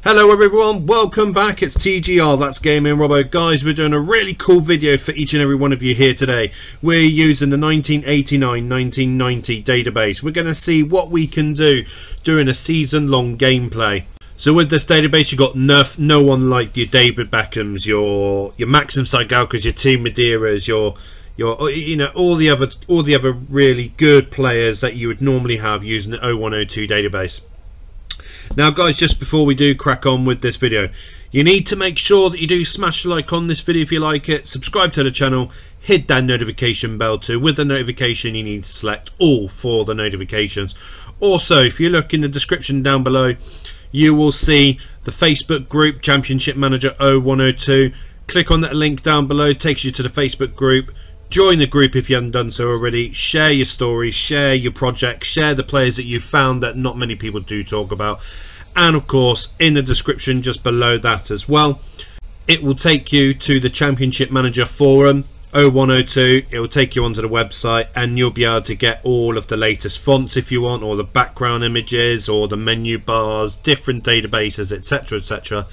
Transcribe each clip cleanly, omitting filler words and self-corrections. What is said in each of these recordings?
Hello everyone, welcome back. It's TGR, that's Gaming Robo. Guys, we're doing a really cool video for each and every one of you here today. We're using the 1989-1990 database. We're going to see what we can do during a season-long gameplay. So with this database, you've got no one like your David Beckhams, your Maxim Cygalkas, your Team Madeiras, your all the other really good players that you would normally have using the 0102 database. Now guys, just before we do crack on with this video, you need to make sure that you do smash the like on this video if you like it, subscribe to the channel, hit that notification bell too. With the notification you need to select all for the notifications. Also, if you look in the description down below, you will see the Facebook group Championship Manager 0102. Click on that link down below, it takes you to the Facebook group. Join the group if you haven't done so already. Share your stories, share your projects, share the players that you found that not many people do talk about. And of course, in the description just below that as well, it will take you to the Championship Manager forum 0102. It will take you onto the website and you'll be able to get all of the latest fonts if you want, or the background images, or the menu bars, different databases, etc, etc.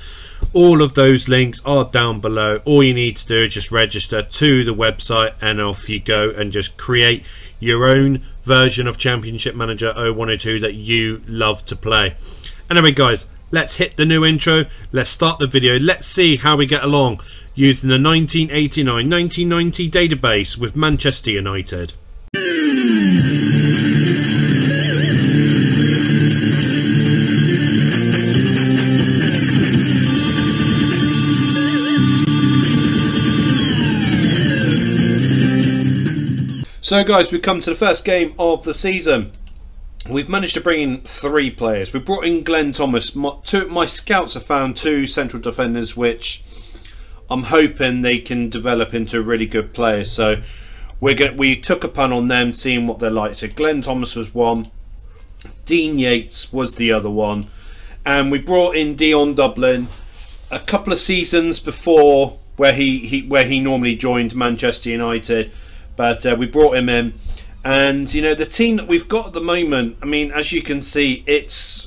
All of those links are down below. All you need to do is just register to the website and off you go, and just create your own version of Championship Manager 0102 that you love to play. Anyway guys, let's hit the new intro, let's start the video, let's see how we get along using the 1989-1990 database with Manchester United. So guys, we come to the first game of the season. We've managed to bring in 3 players. We brought in Glenn Thomas. My scouts have found 2 central defenders which I'm hoping they can develop into really good players. So we took a punt on them, seeing what they're like. So Glenn Thomas was one, Dean Yates was the other one, and we brought in Dion Dublin a couple of seasons before, where he normally joined Manchester United. But we brought him in, and you know, the team that we've got at the moment, I mean, as you can see, it's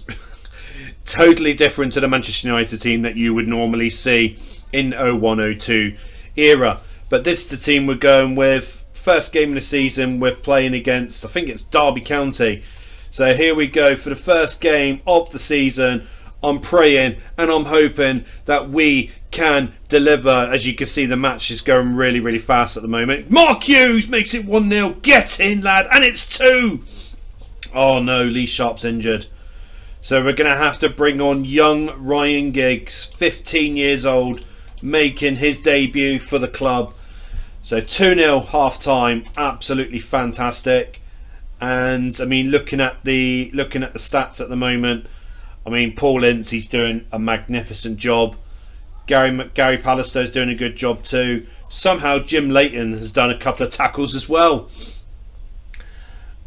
totally different to the Manchester United team that you would normally see in 0102 era. But this is the team we're going with. First game of the season, we're playing against, I think it's Derby County. So here we go for the first game of the season. I'm praying and I'm hoping that we can deliver. As you can see, the match is going really, really fast at the moment. Mark Hughes makes it 1-0. Get in, lad. And it's 2. Oh no, Lee Sharp's injured. So we're going to have to bring on young Ryan Giggs, 15 years old, making his debut for the club. So 2-0 half time. Absolutely fantastic. And I mean, looking at the stats at the moment, I mean, Paul Ince, he's doing a magnificent job. Gary Pallister's doing a good job too. Somehow Jim Leighton has done a couple of tackles as well.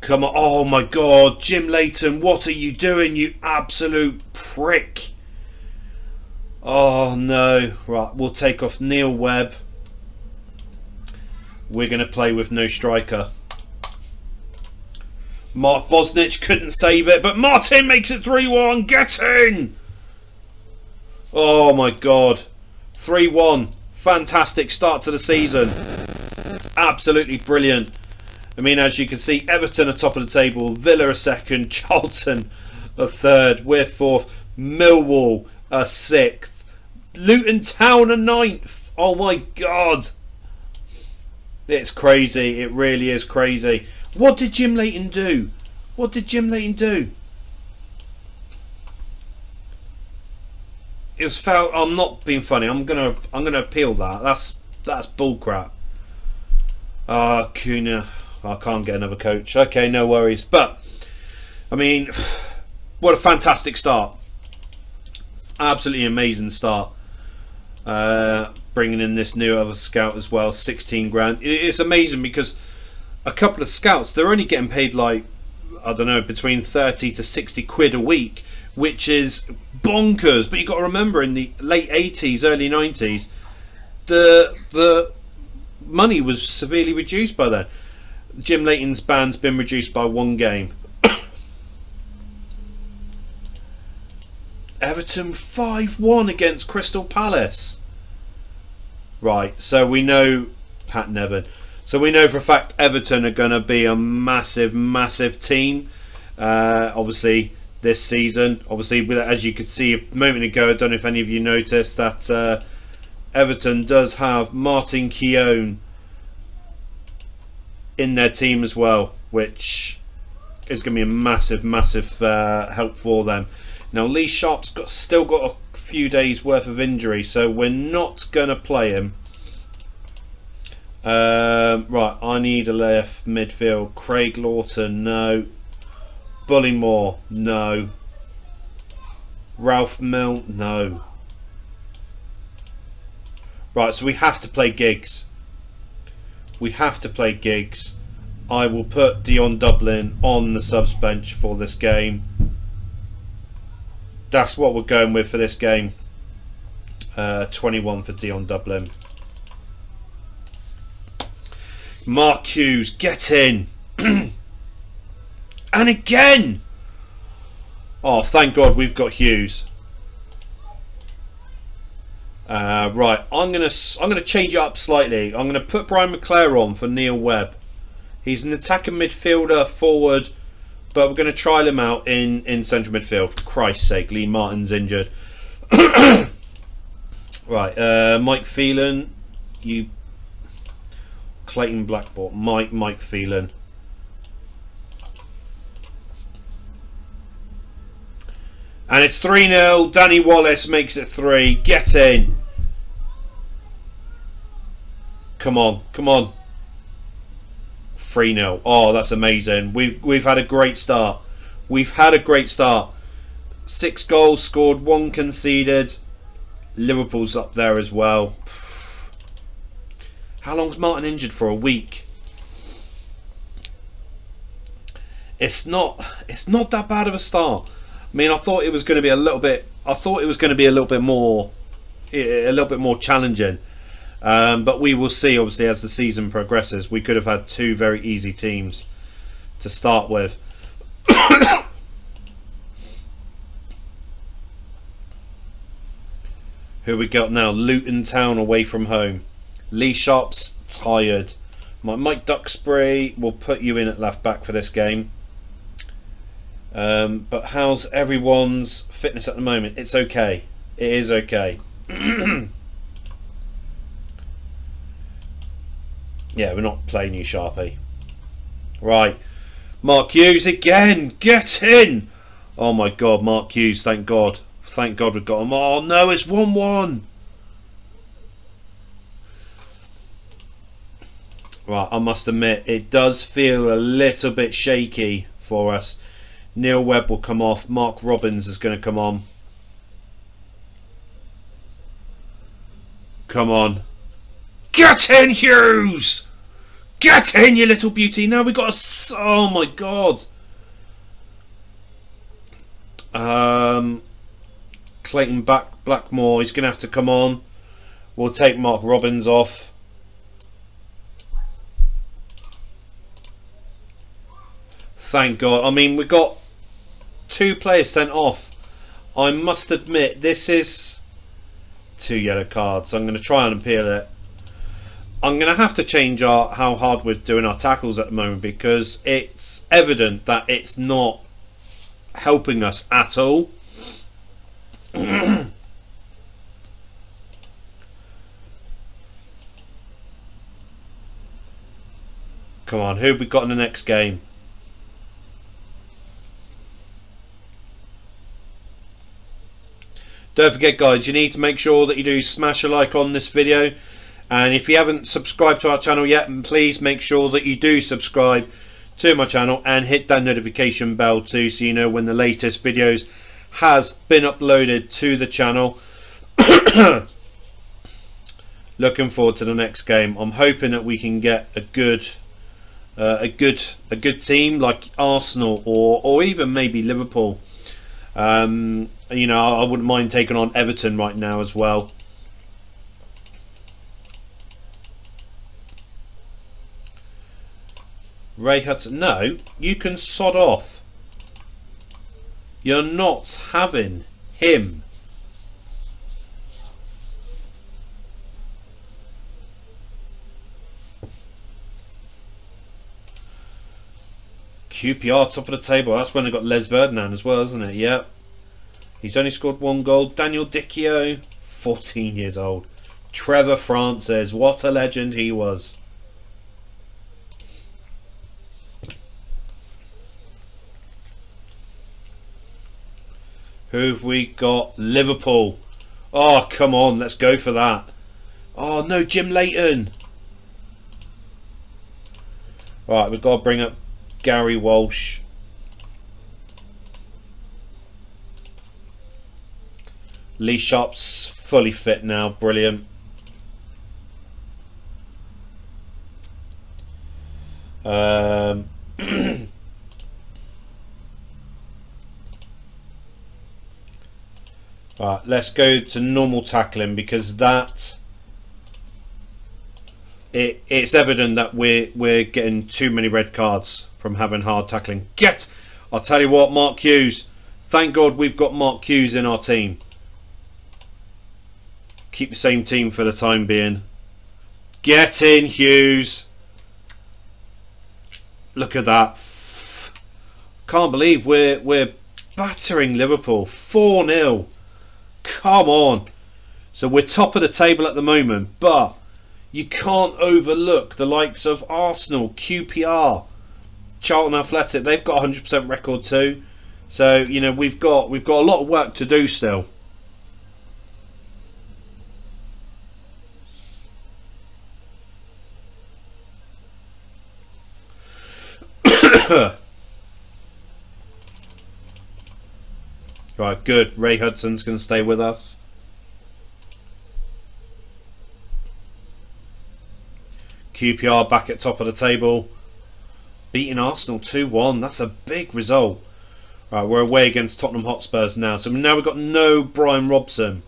Come on. Oh my God, Jim Leighton, what are you doing, you absolute prick? Oh no. Right, we'll take off Neil Webb. We're going to play with no striker. Mark Bosnich couldn't save it, but Martin makes it 3-1. Get in! Oh my God. 3-1. Fantastic start to the season. Absolutely brilliant. I mean, as you can see, Everton are top of the table, Villa are second, Charlton are third, we're fourth, Millwall are sixth, Luton Town are ninth. Oh my God. It's crazy. It really is crazy. What did Jim Leighton do? What did Jim Leighton do? It was foul. I'm not being funny. I'm gonna appeal that. That's bullcrap. Ah, Cunha. I can't get another coach. Okay, no worries. But I mean, what a fantastic start. Absolutely amazing start. Bringing in this new other scout as well, 16 grand. It's amazing because a couple of scouts, they're only getting paid like, I don't know, between 30 to 60 quid a week, which is bonkers. But you've got to remember, in the late 80s, early 90s, the money was severely reduced by then. Jim Leighton's ban's been reduced by 1 game. Everton 5-1 against Crystal Palace. Right, so we know Pat Nevin. So we know for a fact Everton are going to be a massive, massive team. Obviously, this season. Obviously, as you could see a moment ago, I don't know if any of you noticed that Everton does have Martin Keown in their team as well, which is going to be a massive, massive help for them. Now, Lee Sharp's still got a few days worth of injury, so we're not going to play him. Right, I need a left midfield. Craig Lawton, no. Bullymore, no. Ralph Milne, no. Right, so we have to play Giggs. We have to play Giggs. I will put Dion Dublin on the subs bench for this game. That's what we're going with for this game. 21 for Dion Dublin. Mark Hughes, get in. And again. Oh, thank God we've got Hughes. Right, I'm gonna change it up slightly. I'm gonna put Brian McClare on for Neil Webb. He's an attacking midfielder forward, but we're going to trial him out in central midfield. For Christ's sake, Lee Martin's injured. Right, Mike Phelan, Clayton Blackboard, Mike Phelan. And it's 3-0. Danny Wallace makes it 3. Get in. Come on, come on. 3-0. Oh, that's amazing. We've had a great start. We've had a great start. 6 goals scored, 1 conceded. Liverpool's up there as well. How long's Martin injured for? A week. It's not that bad of a start. I mean, I thought it was going to be a little bit. I thought it was going to be a little bit more challenging. But we will see. Obviously, as the season progresses, we could have had 2 very easy teams to start with. Who we got now? Luton Town away from home. Lee Sharp's tired. Mike Duxbury will put you in at left back for this game. But how's everyone's fitness at the moment? It's okay. It is okay. Yeah, we're not playing you, Sharpie. Right. Mark Hughes again. Get in. Oh my God, Mark Hughes. Thank God. Thank God we've got him. Oh no, it's 1-1. Right, I must admit, it does feel a little bit shaky for us. Neil Webb will come off. Mark Robbins is going to come on. Come on. Get in, Hughes! Get in, you little beauty! Now we got a... Oh my God. Clayton Blackmore, he's going to have to come on. We'll take Mark Robbins off. Thank God. I mean, we got 2 players sent off. I must admit, this is 2 yellow cards. I'm going to try and appeal it. I'm going to have to change how hard we're doing our tackles at the moment, because it's evident that it's not helping us at all. Come on, who have we got in the next game? Don't forget, guys, you need to make sure that you do smash a like on this video, and if you haven't subscribed to our channel yet, please make sure that you do subscribe to my channel and hit that notification bell too, so you know when the latest videos has been uploaded to the channel. Looking forward to the next game. I'm hoping that we can get a good team like Arsenal or even maybe Liverpool. You know, I wouldn't mind taking on Everton right now as well. Ray Hudson, no, you can sod off. You're not having him. QPR top of the table. That's when they got Les Ferdinand as well, isn't it? Yep. He's only scored 1 goal. Daniel Dichio, 14 years old. Trevor Francis, what a legend he was. Who've we got? Liverpool. Oh, come on, let's go for that. Oh, no, Jim Leighton. Right, we've got to bring up Gary Walsh. Lee Sharp's fully fit now, brilliant. Right, let's go to normal tackling, because it's evident that we're getting too many red cards from having hard tackling. I'll tell you what, Mark Hughes. Thank God we've got Mark Hughes in our team. Keep the same team for the time being. Get in, Hughes. Look at that. Can't believe we're battering Liverpool 4-0. Come on. So we're top of the table at the moment, but you can't overlook the likes of Arsenal, QPR, Charlton Athletic. They've got 100% record too. So, you know, we've got a lot of work to do still. Right, good. Ray Hudson's going to stay with us. QPR back at top of the table, beating Arsenal 2-1. That's a big result. Right, we're away against Tottenham Hotspurs now. So now we've got no Brian Robson.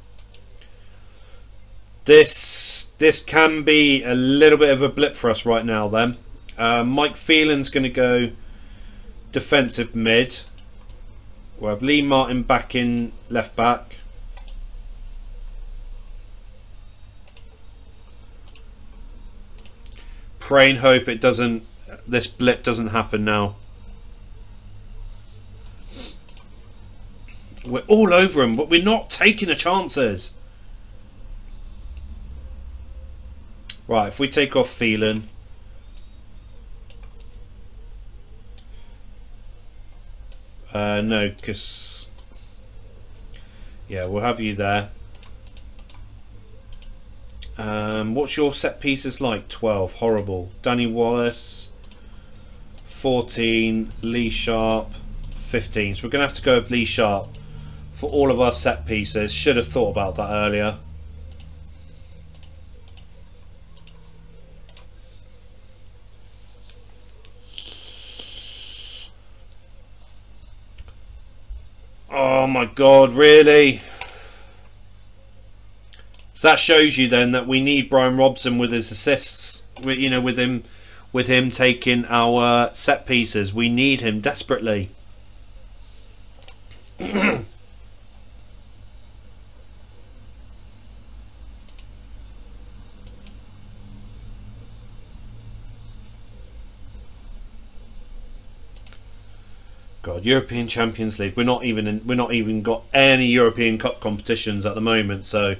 This can be a little bit of a blip for us right now then. Mike Phelan's going to go defensive mid. We'll have Lee Martin back in left back. Pray and hope this blip doesn't happen now. We're all over him, but we're not taking the chances. Right, if we take off Phelan. No, because yeah, we'll have you there. What's your set pieces like? 12. Horrible. Danny Wallace 14. Lee Sharp 15. So we're going to have to go with Lee Sharp for all of our set pieces. Should have thought about that earlier. Oh my God, really? So that shows you then that we need Brian Robson with his assists. You know, with him taking our set pieces, we need him desperately. God, European Champions League. We're not even got any European Cup competitions at the moment. So, you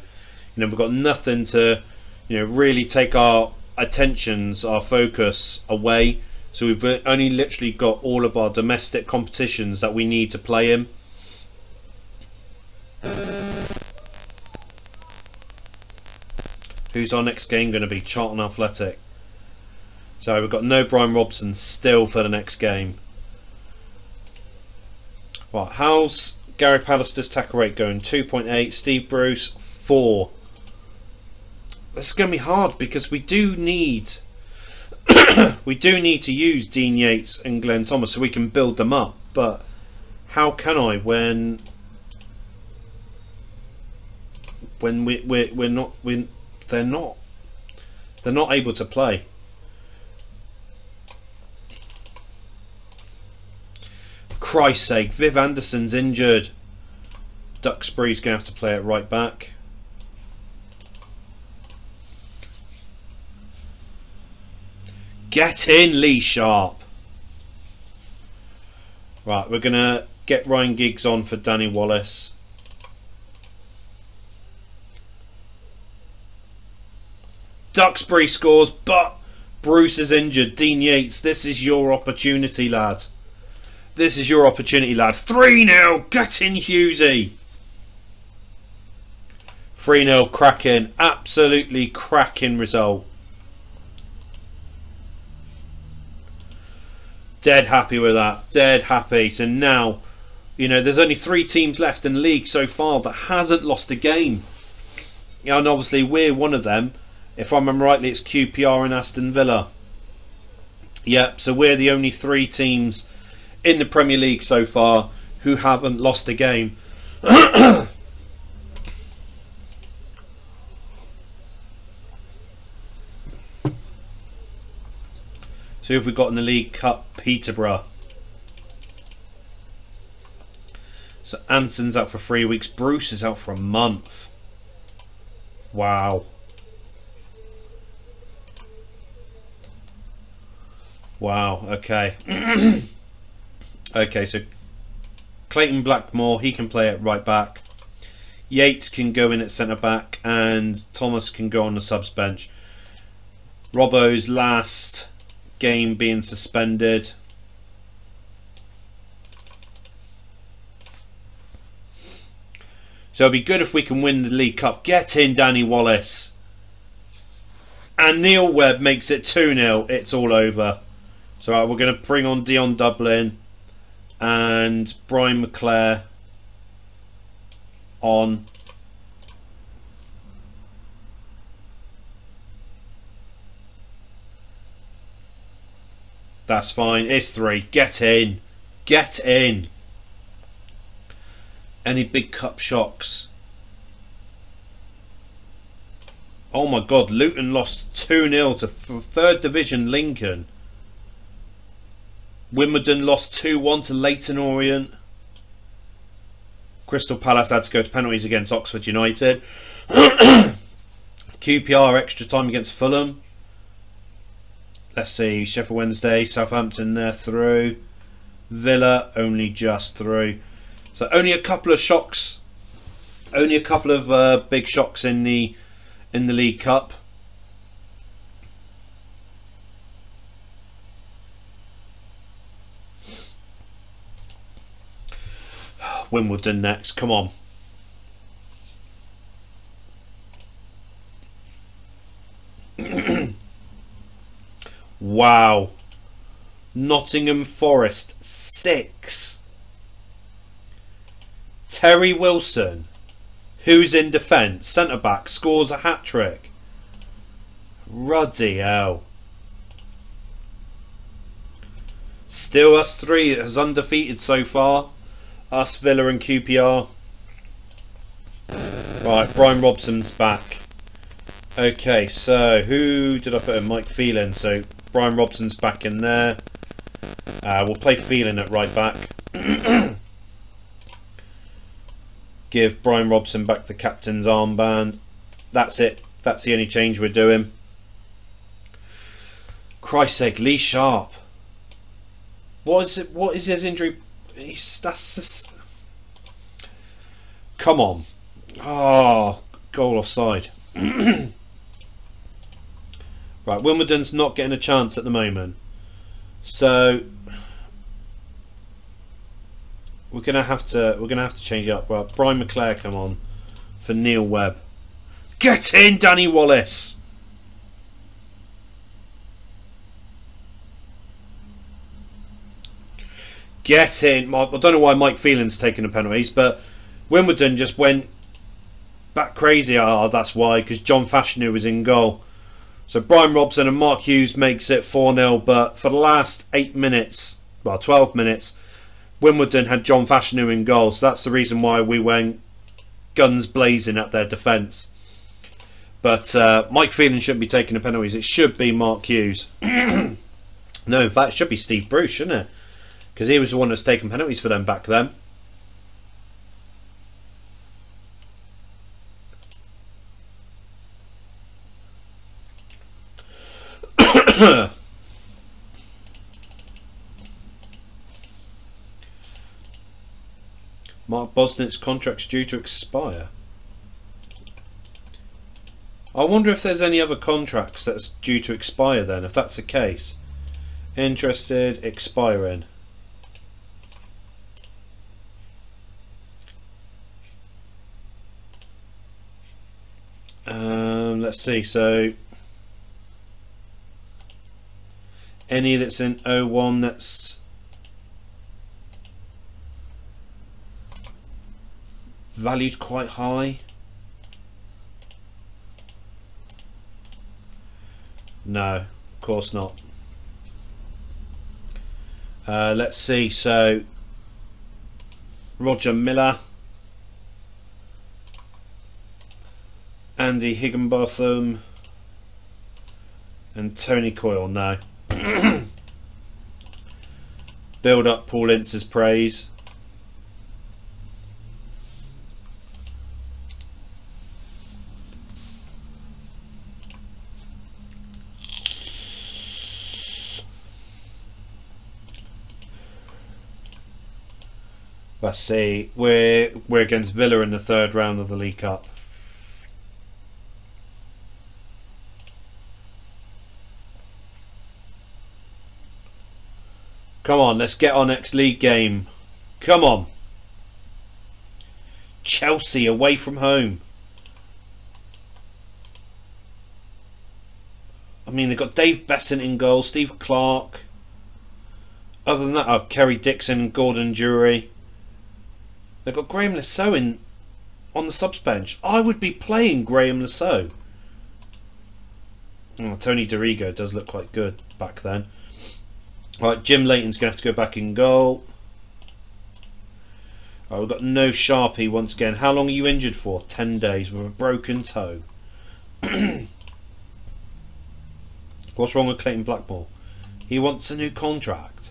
know, we've got nothing to, you know, really take our attentions, our focus away. So we've only literally got all of our domestic competitions that we need to play in. Who's our next game going to be? Charlton Athletic. So we've got no Brian Robson still for the next game. Right, how's Gary Pallister's tackle rate going? 2.8. Steve Bruce 4. This is going to be hard because we do need to use Dean Yates and Glenn Thomas so we can build them up. But how can I when they're not able to play? Christ's sake, Viv Anderson's injured. Duxbury's going to have to play it right back. Get in, Lee Sharp. Right, we're going to get Ryan Giggs on for Danny Wallace. Duxbury scores, but Bruce is injured. Dean Yates, this is your opportunity, lad. This is your opportunity, lad. 3-0. Get in, Hughesy. 3-0, cracking. Absolutely cracking result. Dead happy with that. Dead happy. So now, you know, there's only 3 teams left in the league so far that hasn't lost a game. You know, and obviously we're one of them. If I remember rightly, it's QPR and Aston Villa. Yep, so we're the only 3 teams in the Premier League so far who haven't lost a game. So who have we got in the League Cup? Peterborough. So Anson's out for 3 weeks. Bruce is out for a month. Wow. Wow, okay. Okay, so Clayton Blackmore, he can play at right back. Yates can go in at centre back, and Thomas can go on the subs bench. Robo's last game being suspended. So it'll be good if we can win the League Cup. Get in, Danny Wallace. And Neil Webb makes it 2-0. It's all over. So right, we're going to bring on Dion Dublin and Brian McClare on. That's fine. It's 3. Get in. Get in. Any big cup shocks? Oh my God. Luton lost 2-0 to 3rd Division Lincoln. Wimbledon lost 2-1 to Leyton Orient. Crystal Palace had to go to penalties against Oxford United. QPR extra time against Fulham. Let's see, Sheffield Wednesday, Southampton, they're through. Villa only just through. So only a couple of shocks. Only a couple of big shocks in the League Cup. Wimbledon next, come on. Wow. Nottingham Forest 6. Terry Wilson, who's in defence, centre back, scores a hat-trick. Ruddy hell. Still us 3 has undefeated so far. Us, Villa and QPR. Right, Brian Robson's back. Okay, so who did I put in? Mike Phelan. So Brian Robson's back in there. We'll play Phelan at right back. Give Brian Robson back the captain's armband. That's it. That's the only change we're doing. Christ's sake, Lee Sharp. What is it? What is his injury? That's just... Come on. Oh, goal offside. Right, Wimbledon's not getting a chance at the moment. So we're gonna have to change it up. Right, Brian McClare come on for Neil Webb. Get in, Danny Wallace. Get in. I don't know why Mike Phelan's taking the penalties, but Wimbledon just went back crazy. Oh, that's why, because John Fashanu was in goal. So Brian Robson and Mark Hughes makes it 4-0, but for the last 8 minutes, well 12 minutes, Wimbledon had John Fashanu in goal. So that's the reason why we went guns blazing at their defence. But Mike Phelan shouldn't be taking the penalties. It should be Mark Hughes. No, in fact, it should be Steve Bruce, shouldn't it? Because he was the one that's taken penalties for them back then. Mark Bosnick's contract's due to expire. I wonder if there's any other contracts that's due to expire then, if that's the case. Interested, expiring. Let's see, so any that's in 01 that's valued quite high. No, of course not. Let's see, so Roger Miller, Andy Higginbotham and Tony Coyle. No. Build up Paul Ince's praise. Let's see, we're against Villa in the third round of the League Cup. Come on, let's get our next league game. Come on. Chelsea away from home. I mean, they've got Dave Besant in goal, Steve Clark. Other than that, Kerry Dixon and Gordon Jury. They've got Graham Lasso on the subs bench. I would be playing Graham Lasso. Oh, Tony Dorigo does look quite good back then. Right, Jim Leighton's going to have to go back in goal. Right, we've got no Sharpie once again. How long are you injured for? 10 days with a broken toe. What's wrong with Clayton Blackmore? He wants a new contract.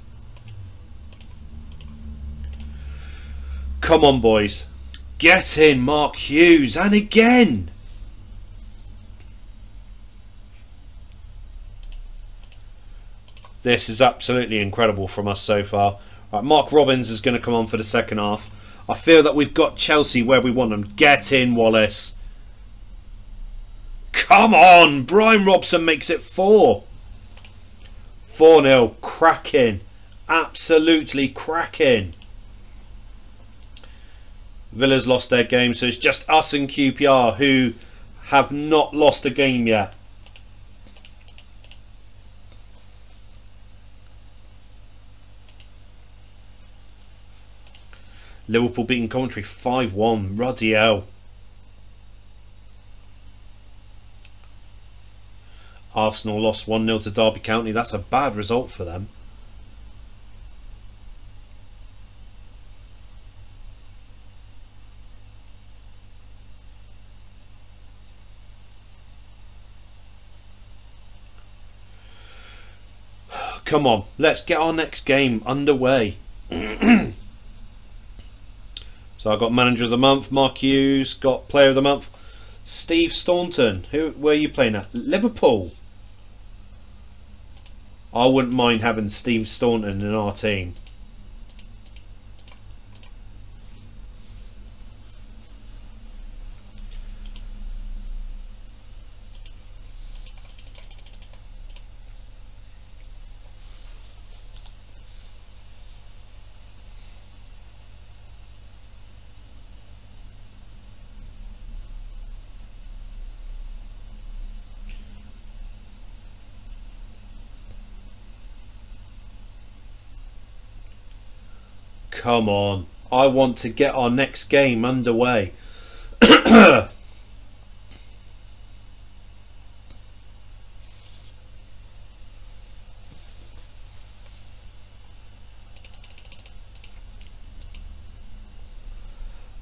Come on, boys. Get in, Mark Hughes. And again. This is absolutely incredible from us so far. Right, Mark Robbins is going to come on for the second half. I feel that we've got Chelsea where we want them. Get in, Wallace. Come on. Brian Robson makes it 4. 4-0. Cracking. Absolutely cracking. Villa's lost their game, so it's just us and QPR who have not lost a game yet. Liverpool beating Coventry 5-1. Ruddy hell. Arsenal lost 1-0 to Derby County. That's a bad result for them. Come on, let's get our next game underway. So I got Manager of the Month, Mark Hughes. Got Player of the Month, Steve Staunton. Where are you playing at? Liverpool. I wouldn't mind having Steve Staunton in our team. Come on. I want to get our next game underway. But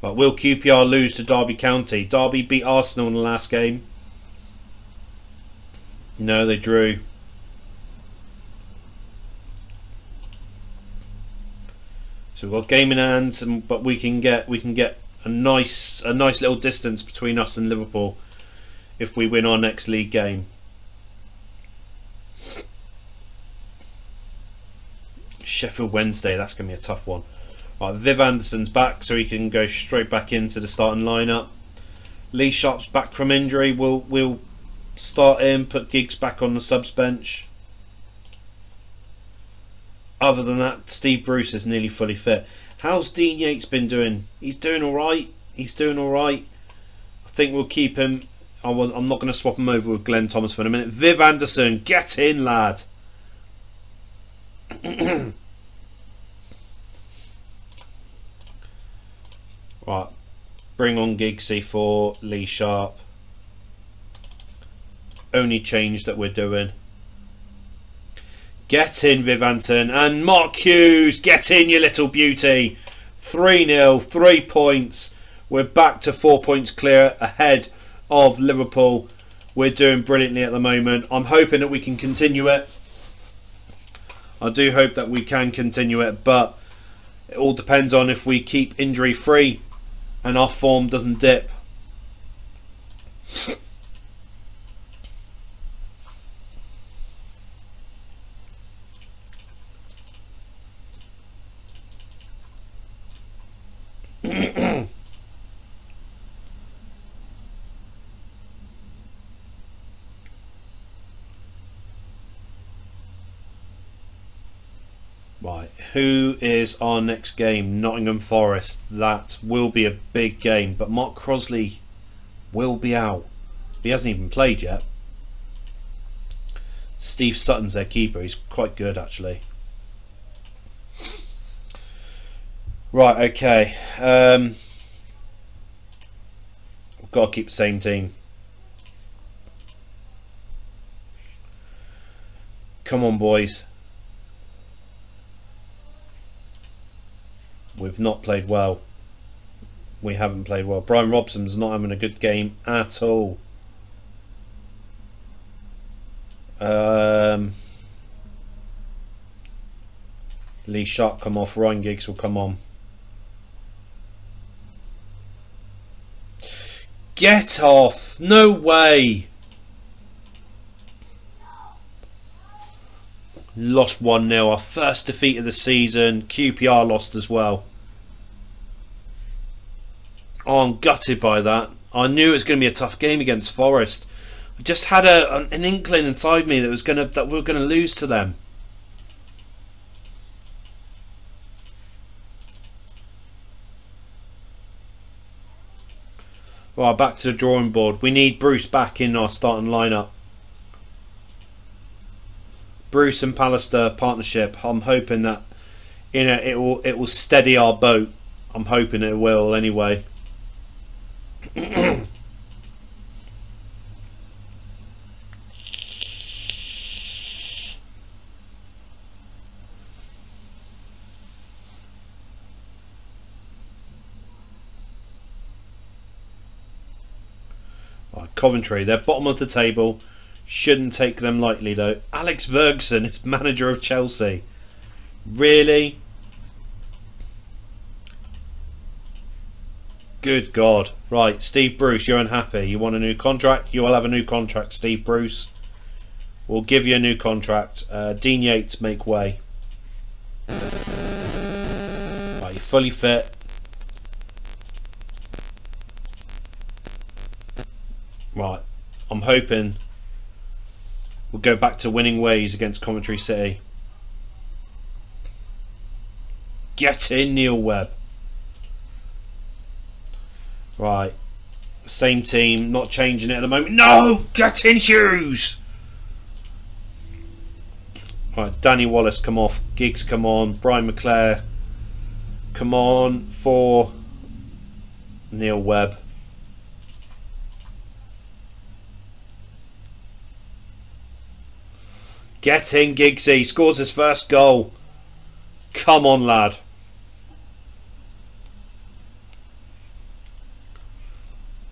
will QPR lose to Derby County? Derby beat Arsenal in the last game. No, they drew. So we've got game in hand, but we can get a nice little distance between us and Liverpool if we win our next league game. Sheffield Wednesday, that's going to be a tough one. Right, Viv Anderson's back, so he can go straight back into the starting lineup. Lee Sharp's back from injury. We'll start him, put Giggs back on the subs bench. Other than that, Steve Bruce is nearly fully fit. How's Dean Yates been doing? He's doing alright. He's doing alright. I think we'll keep him. I'm not going to swap him over with Glenn Thomas for a minute. Viv Anderson, get in, lad. Right, bring on Giggsy for Lee Sharp. Only change that we're doing. Get in, Viv Anderson. And Mark Hughes, get in, you little beauty. 3-0, 3 points. We're back to 4 points clear ahead of Liverpool. We're doing brilliantly at the moment. I'm hoping that we can continue it. I do hope that we can continue it, but it all depends on if we keep injury free and our form doesn't dip. Right, who is our next game? Nottingham Forest. That will be a big game, but Mark Crosley will be out. He hasn't even played yet. Steve Sutton's their keeper. He's quite good, actually. Right, okay. We've got to keep the same team. Come on, boys. We've not played well. We haven't played well. Brian Robson's not having a good game at all. Lee Sharp come off. Ryan Giggs will come on. Get off! No way! Lost 1-0. Our first defeat of the season. QPR lost as well. Oh, I'm gutted by that. I knew it was going to be a tough game against Forest. I just had an inkling inside me that we were going to lose to them. Right, back to the drawing board. We need Bruce back in our starting lineup. Bruce and Pallister partnership. I'm hoping that it will steady our boat. I'm hoping it will anyway. Right, Coventry, they're bottom of the table. Shouldn't take them lightly though. Alex Ferguson is manager of Chelsea. Really? Good God. Right, Steve Bruce, you're unhappy. You want a new contract? You will have a new contract, Steve Bruce. We'll give you a new contract. Dean Yates, make way. Right, you're fully fit. Right, I'm hoping we'll go back to winning ways against Coventry City. Get in, Neil Webb. Right, same team, not changing it at the moment. No, get in, Hughes. Right, Danny Wallace come off. Giggs come on. Brian McClare come on for Neil Webb. Get in, Giggsy. Scores his first goal. Come on, lad.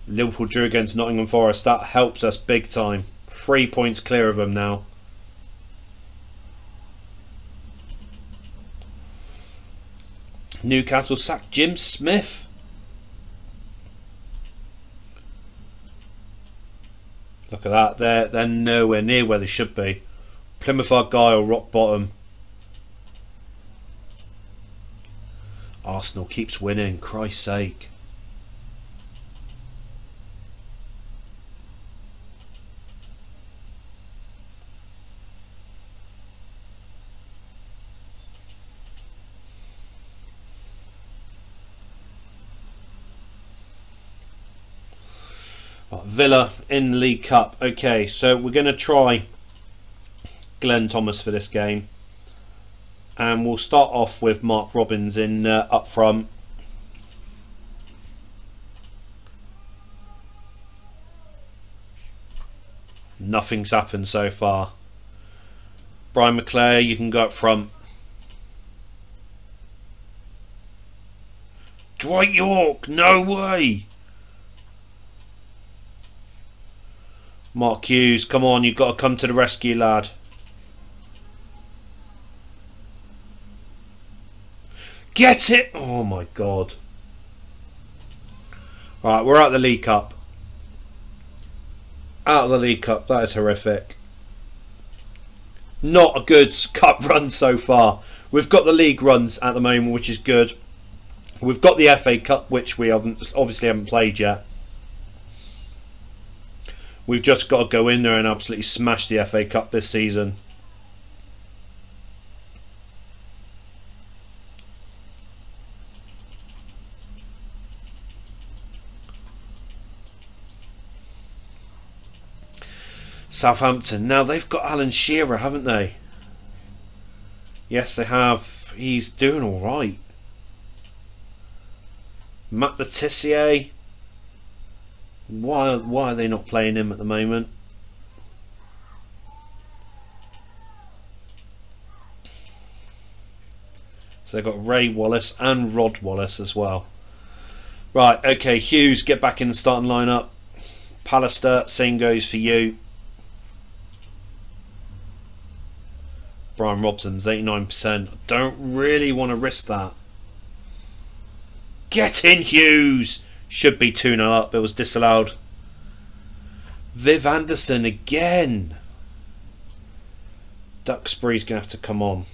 Liverpool drew against Nottingham Forest. That helps us big time. 3 points clear of them now. Newcastle sacked Jim Smith. Look at that. They're nowhere near where they should be. Plymouth Argyle rock bottom. Arsenal keeps winning, Christ's sake. Villa in the League Cup. Okay, so we're going to try Glenn Thomas for this game. And we'll start off with Mark Robbins in up front. Nothing's happened so far. Brian McClare, you can go up front. Dwight York, no way! Mark Hughes, come on, you've got to come to the rescue, lad. Get it! Oh my god. Right, we're out of the League Cup. Out of the League Cup, that is horrific. Not a good cup run so far. We've got the league runs at the moment, which is good. We've got the FA Cup, which we obviously haven't played yet. We've just got to go in there and absolutely smash the FA Cup this season. Southampton. Now they've got Alan Shearer, haven't they? Yes, they have. He's doing all right. Matt Letizia. Why are they not playing him at the moment? So they've got Ray Wallace and Rod Wallace as well. Right, okay, Hughes, get back in the starting lineup. Pallister, same goes for you. Brian Robson's 89%. Don't really want to risk that. Get in, Hughes! Should be 2-0 up, it was disallowed. Viv Anderson again. Duxbury's going to have to come on.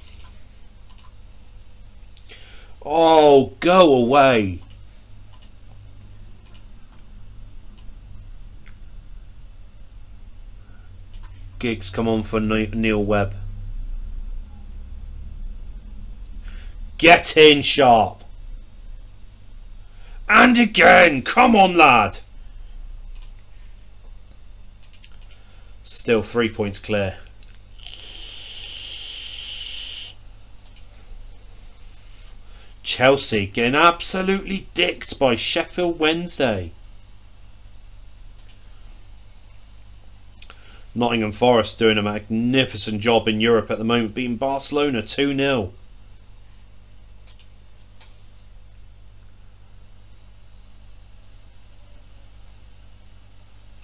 Oh, go away. Giggs, come on for Neil Webb. Get in, Sharp. And again, come on, lad. Still 3 points clear. Chelsea getting absolutely dicked by Sheffield Wednesday. Nottingham Forest doing a magnificent job in Europe at the moment, beating Barcelona 2-0.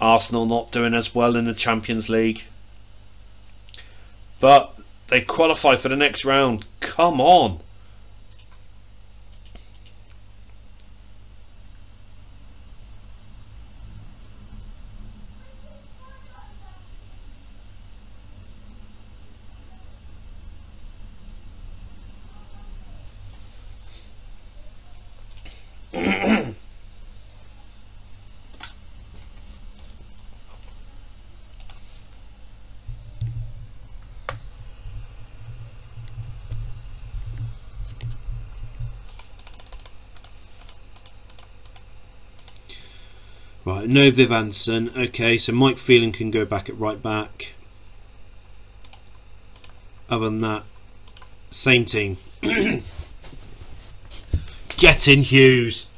Arsenal not doing as well in the Champions League. But they qualify for the next round. Come on. Right, no Viv Anderson. Okay, so Mike Phelan can go back at right back. Other than that, same team. Get in, Hughes.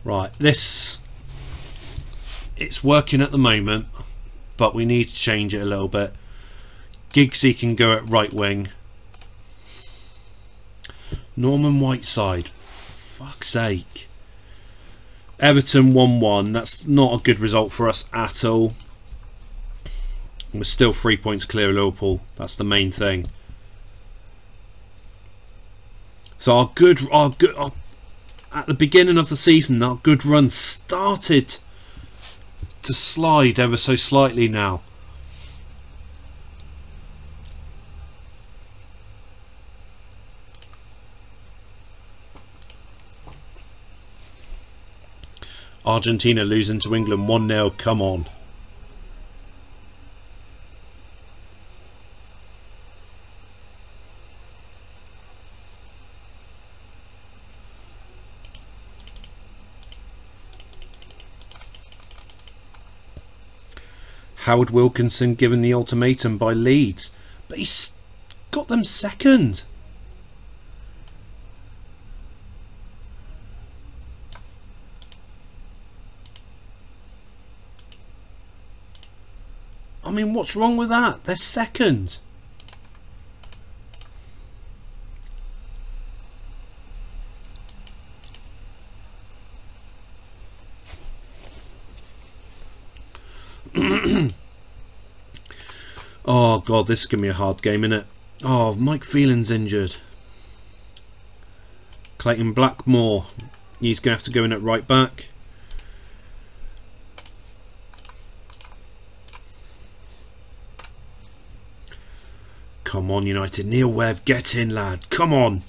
Right, it's working at the moment, but we need to change it a little bit. Giggsy can go at right wing. Norman Whiteside, fuck's sake. Everton 1-1. That's not a good result for us at all. We're still 3 points clear of Liverpool. That's the main thing. So our at the beginning of the season, our good run started to slide ever so slightly now. Argentina losing to England 1-0. Come on. Howard Wilkinson given the ultimatum by Leeds, but he's got them second. I mean, what's wrong with that? They're second. Oh god, this is going to be a hard game, isn't it? Oh, Mike Phelan's injured. Clayton Blackmore, he's going to have to go in at right back. Come on, United. Neil Webb, get in, lad. Come on.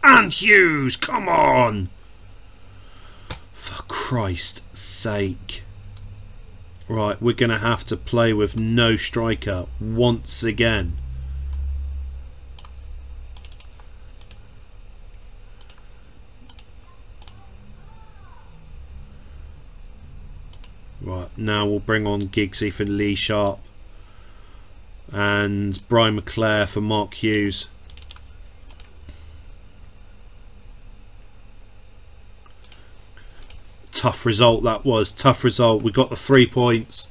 And Hughes, come on. For Christ's sake. Right, we're going to have to play with no striker once again. Right, now we'll bring on Giggsy for Lee Sharp. And Brian McClare for Mark Hughes. Tough result that was. Tough result. We got the 3 points.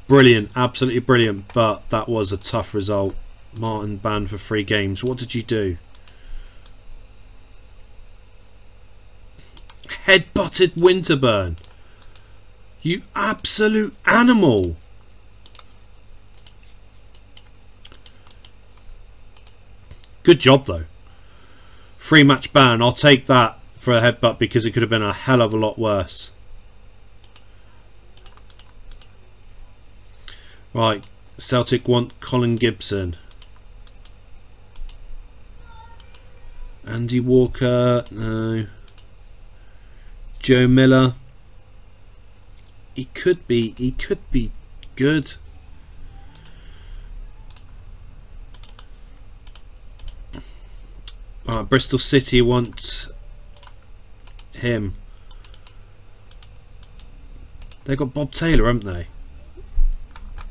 Brilliant. Absolutely brilliant. But that was a tough result. Martin banned for 3 games. What did you do? Head-butted Winterburn. You absolute animal. Good job though. 3-match ban. I'll take that for a headbutt because it could have been a hell of a lot worse. Right, Celtic want Colin Gibson. Andy Walker, no. Joe Miller. He could be good. Bristol City want him. They got Bob Taylor, haven't they?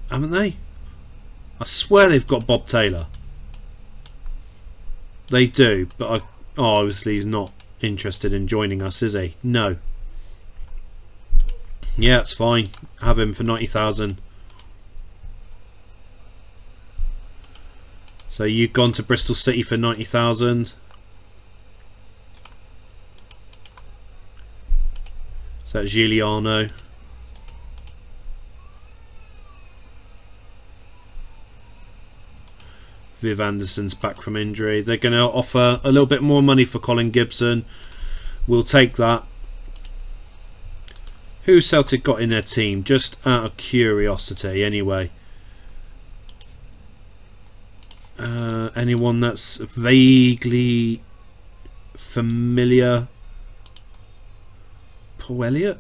Haven't they? I swear they've got Bob Taylor. They do, but obviously he's not interested in joining us, is he? No. Yeah, it's fine. Have him for 90,000. So you've gone to Bristol City for 90,000. So that's Giuliano. Viv Anderson's back from injury. They're going to offer a little bit more money for Colin Gibson. We'll take that. Who Celtic got in their team? Just out of curiosity, anyway. Anyone that's vaguely familiar? Paul Elliott?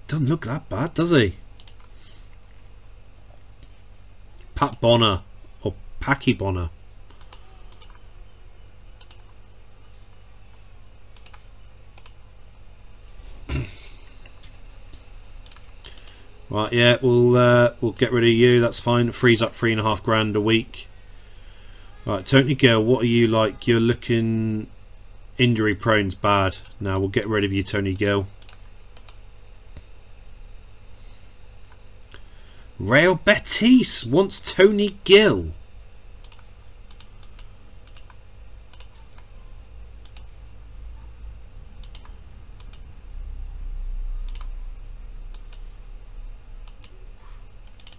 Doesn't look that bad, does he? Pat Bonner or Packy Bonner. Right, yeah, we'll get rid of you. That's fine. Frees up £3.5 grand a week. Right, Tony Gill, what are you like? You're looking injury prone's bad. Now we'll get rid of you, Tony Gill. Real Betis wants Tony Gill.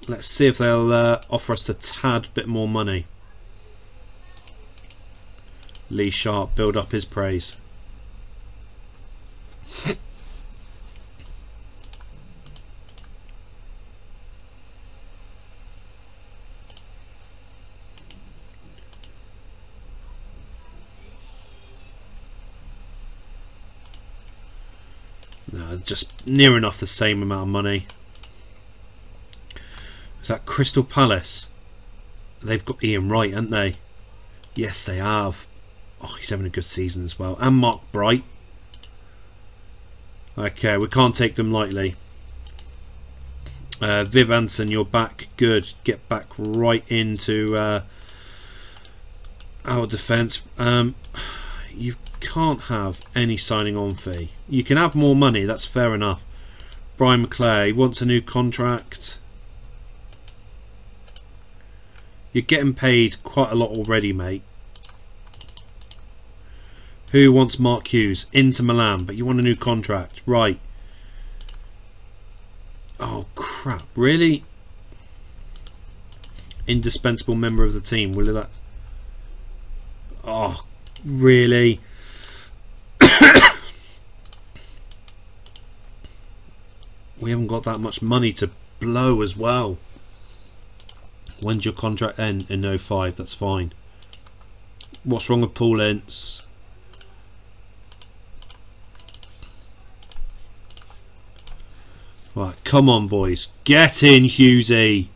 Let's see if they'll offer us a tad bit more money. Lee Sharp, build up his praise. No, just near enough the same amount of money. Is that Crystal Palace? They've got Ian Wright, haven't they? Yes, they have. Oh, he's having a good season as well. And Mark Bright. Okay, we can't take them lightly. Viv Anson, you're back. Good. Get back right into our defence. You can't have any signing on fee. You can have more money, that's fair enough. Brian McClare, he wants a new contract. You're getting paid quite a lot already, mate. Who wants Mark Hughes? Inter Milan, but you want a new contract. Right. Oh, crap. Really? Indispensable member of the team. Will that... Oh, really? We haven't got that much money to blow as well. When's your contract end? In 05, that's fine. What's wrong with Paul Ince? Right, come on boys. Get in, Hughesy.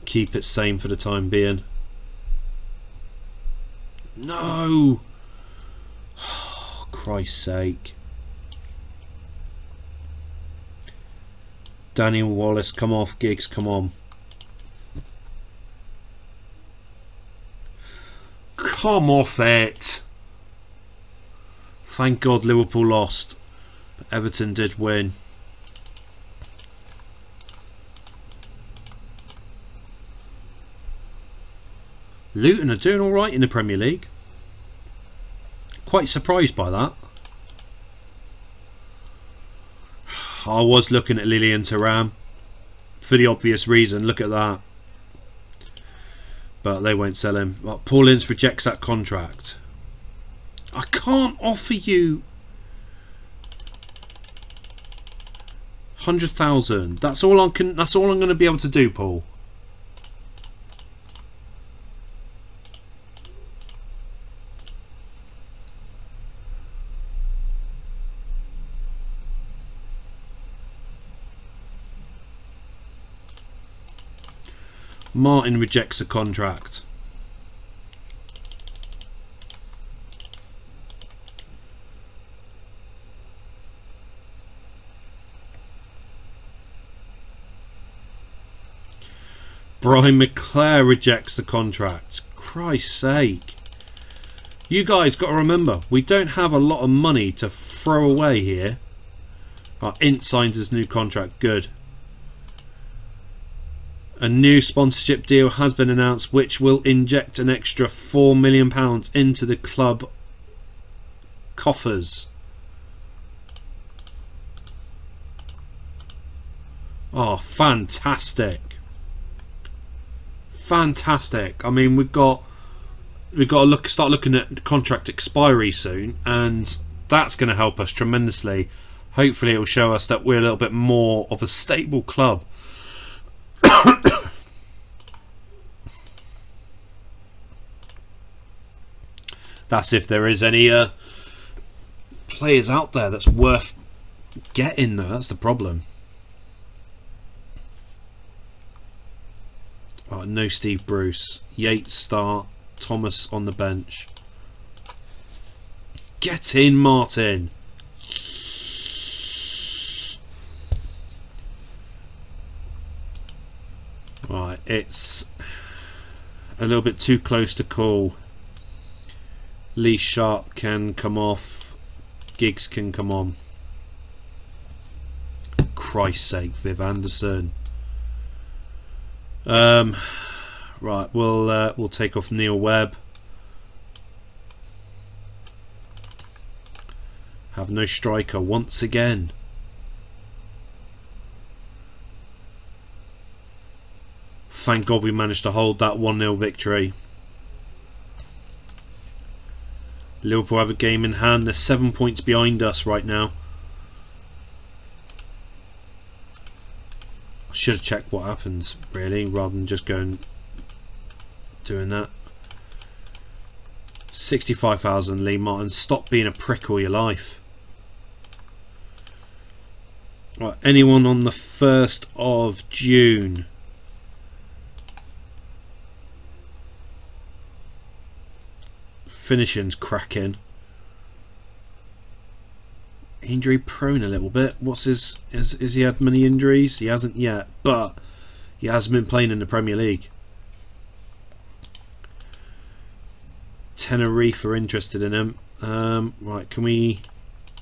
Keep it sane for the time being. No! Oh, Christ's sake. Daniel Wallace, come off. Giggs, come on. Come off it. Thank God Liverpool lost, but Everton did win. Luton are doing alright in the Premier League. Quite surprised by that. I was looking at Lilian Thuram for the obvious reason. Look at that. But they won't sell him. But Paul Ince rejects that contract. I can't offer you 100,000. That's all I'm going to be able to do, Paul. Martin rejects the contract. Brian McClare rejects the contract. Christ's sake. You guys got to remember, we don't have a lot of money to throw away here. Ince signs his new contract. Good. A new sponsorship deal has been announced which will inject an extra £4 million into the club coffers. Oh, fantastic. Fantastic. I mean, we've got to start looking at contract expiry soon, and that's going to help us tremendously. Hopefully it will show us that we're a little bit more of a stable club. That's if there is any players out there that's worth getting though. That's the problem. Oh, no Steve Bruce. Yates start. Thomas on the bench. Get in, Martin. Right, it's a little bit too close to call. Lee Sharp can come off. Giggs can come on. Christ's sake, Viv Anderson. Right, we'll take off Neil Webb. Have no striker once again. Thank God we managed to hold that 1-0 victory. Liverpool have a game in hand. They're 7 points behind us right now. I should have checked what happens, really, rather than just going doing that. 65,000, Lee Martin. Stop being a prick all your life. Right, anyone on the 1st of June? Finishing's cracking. Injury prone a little bit. What's his... Is he had many injuries? He hasn't yet, but he hasn't been playing in the Premier League. Tenerife are interested in him. Right, can we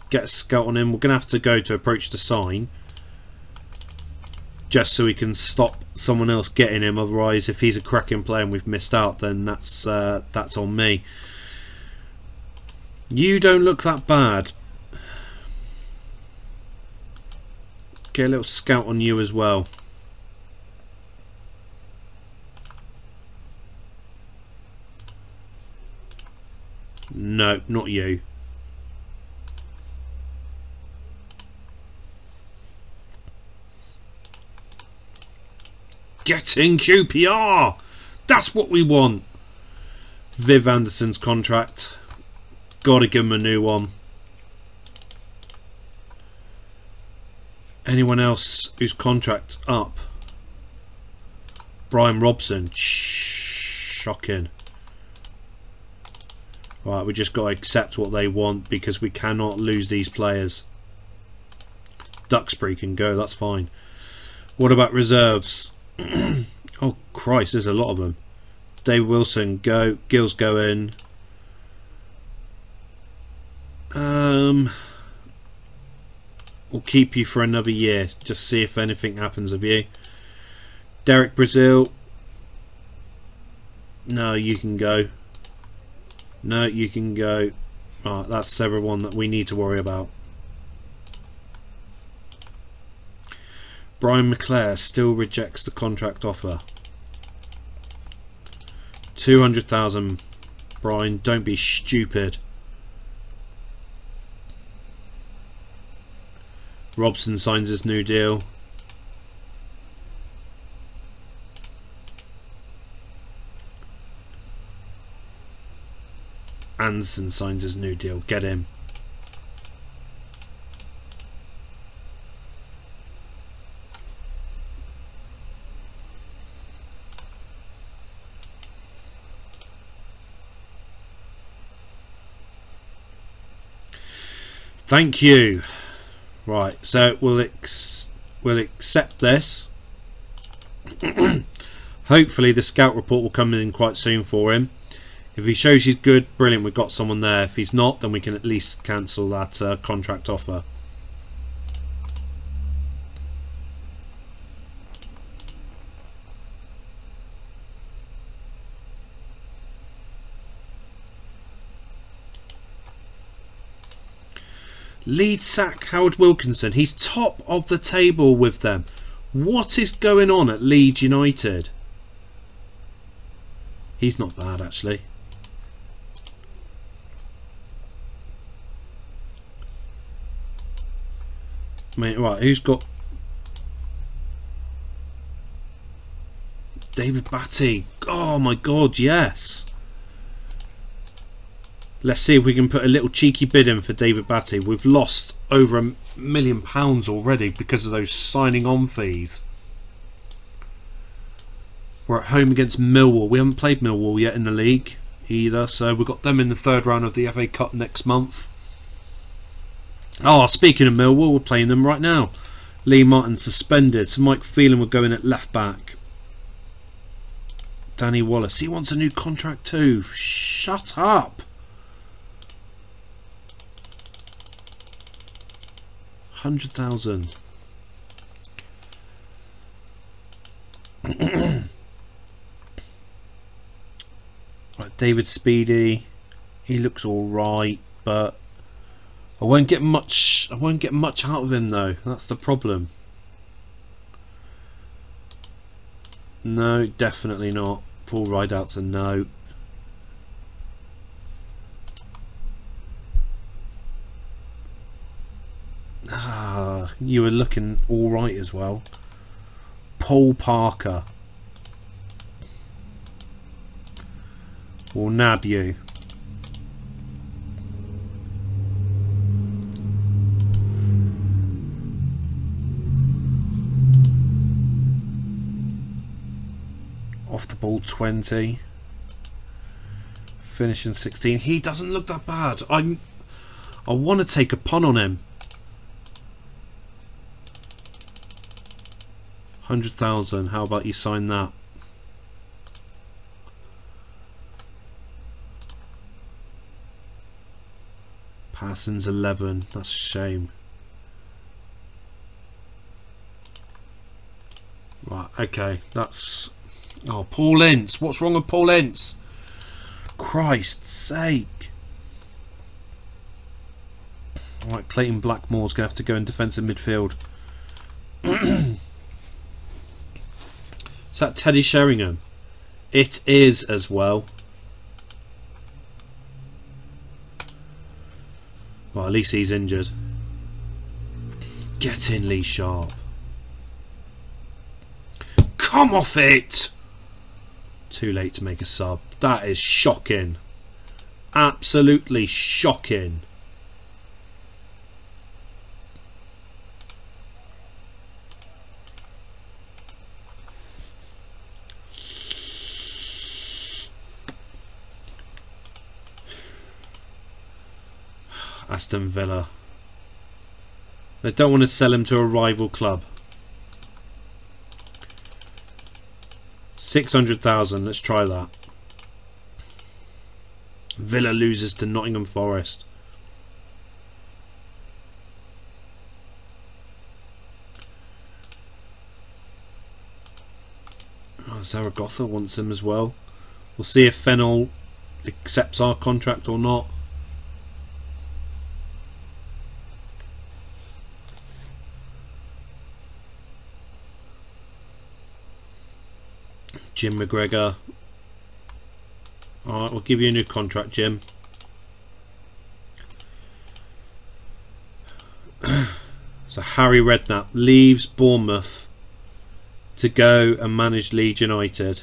get a scout on him? We're going to have to go to approach to sign, just so we can stop someone else getting him. Otherwise, if he's a cracking player and we've missed out, then that's on me. You don't look that bad. Get a little scout on you as well. No, not you. Getting QPR! That's what we want. Viv Anderson's contract. Gotta give him a new one. Anyone else whose contract's up? Brian Robson. Shocking. Right, we just got to accept what they want because we cannot lose these players. Duxbury can go, that's fine. What about reserves? Oh Christ, there's a lot of them. Dave Wilson, go. Gill's going. We'll keep you for another year. Just see if anything happens of you. Derek Brazil. No, you can go. No, you can go. Right, that's everyone that we need to worry about. Brian McClare still rejects the contract offer. 200,000. Brian, don't be stupid. Robson signs his new deal. Anderson signs his new deal. Get him. Thank you. Right, so we'll accept this. Hopefully the scout report will come in quite soon for him. If he shows he's good, brilliant, we've got someone there. If he's not, then we can at least cancel that contract offer. Lead sack Howard Wilkinson. He's top of the table with them. What is going on at Leeds United? He's not bad actually. I mean, right, who's got David Batty? Oh my god, yes. Let's see if we can put a little cheeky bid in for David Batty. We've lost over £1 million already because of those signing on fees. We're at home against Millwall. We haven't played Millwall yet in the league either, so we've got them in the 3rd round of the FA Cup next month. Oh, speaking of Millwall, we're playing them right now. Lee Martin suspended, so Mike Phelan will go in at left back. Danny Wallace, he wants a new contract too. Shut up. 100,000. Right, David Speedy, he looks all right, but I won't get much out of him though. That's the problem. No, definitely not. Paul Rideout's a no. Ah, you were looking all right as well. Paul Parker. We'll nab you. Off the ball 20. Finishing 16. He doesn't look that bad. I want to take a punt on him. 100,000. How about you sign that? Passing's 11. That's a shame. Right, okay. That's... Oh, Paul Ince. What's wrong with Paul Ince? Christ's sake. Right, Clayton Blackmore's going to have to go in defensive midfield. Is that Teddy Sheringham? It is as well. Well, at least he's injured. Get in, Lee Sharp. Come off it! Too late to make a sub. That is shocking. Absolutely shocking. Aston Villa. They don't want to sell him to a rival club. 600,000. Let's try that. Villa loses to Nottingham Forest. Oh, Zaragoza wants him as well. We'll see if Fennell accepts our contract or not. Jim McGregor. Alright, we'll give you a new contract, Jim. So Harry Redknapp leaves Bournemouth to go and manage Leeds United.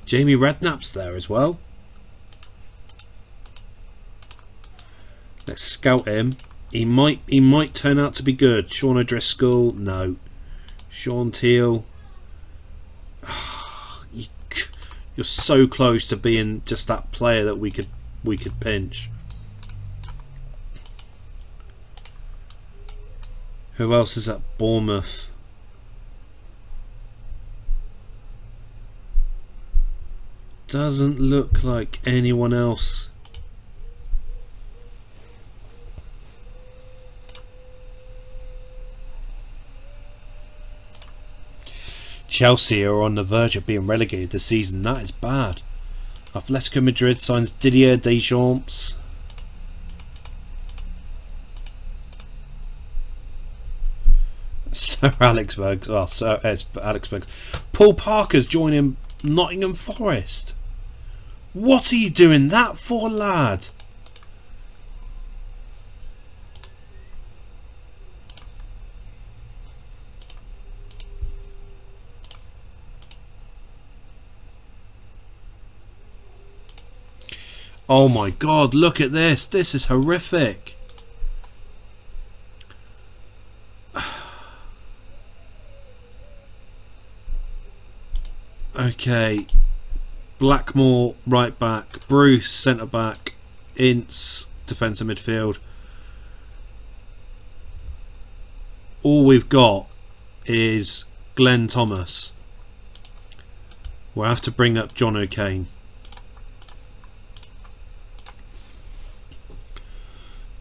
Jamie Redknapp's there as well. Let's scout him. He might turn out to be good. Sean O'Driscoll, no. Sean Teal. You're so close to being just that player that we could pinch. Who else is at Bournemouth? Doesn't look like anyone else. Chelsea are on the verge of being relegated this season. That is bad. Atletico Madrid signs Didier Deschamps. Sir Alex Bergs. Oh, Sir Alex Bergs. Paul Parker's joining Nottingham Forest. What are you doing that for, lad? Oh my god, look at this. This is horrific. Okay. Blackmore right back, Bruce centre back, Ince defensive midfield. All we've got is Glenn Thomas. We'll have to bring up John O'Kane.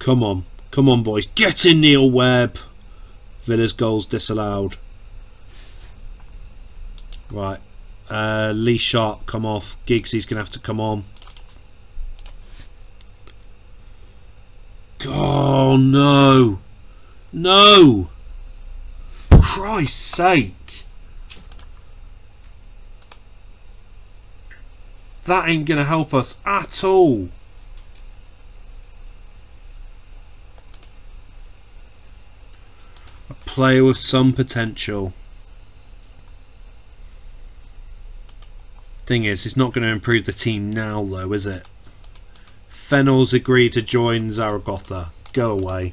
Come on boys, get in, Neil Webb. Villa's goals disallowed. Right, Lee Sharp come off. Giggsy's gonna have to come on. Oh no, no! Christ's sake! That ain't gonna help us at all. A player with some potential. Thing is, it's not going to improve the team now though, is it? Fennell's agreed to join Zaragoza. Go away.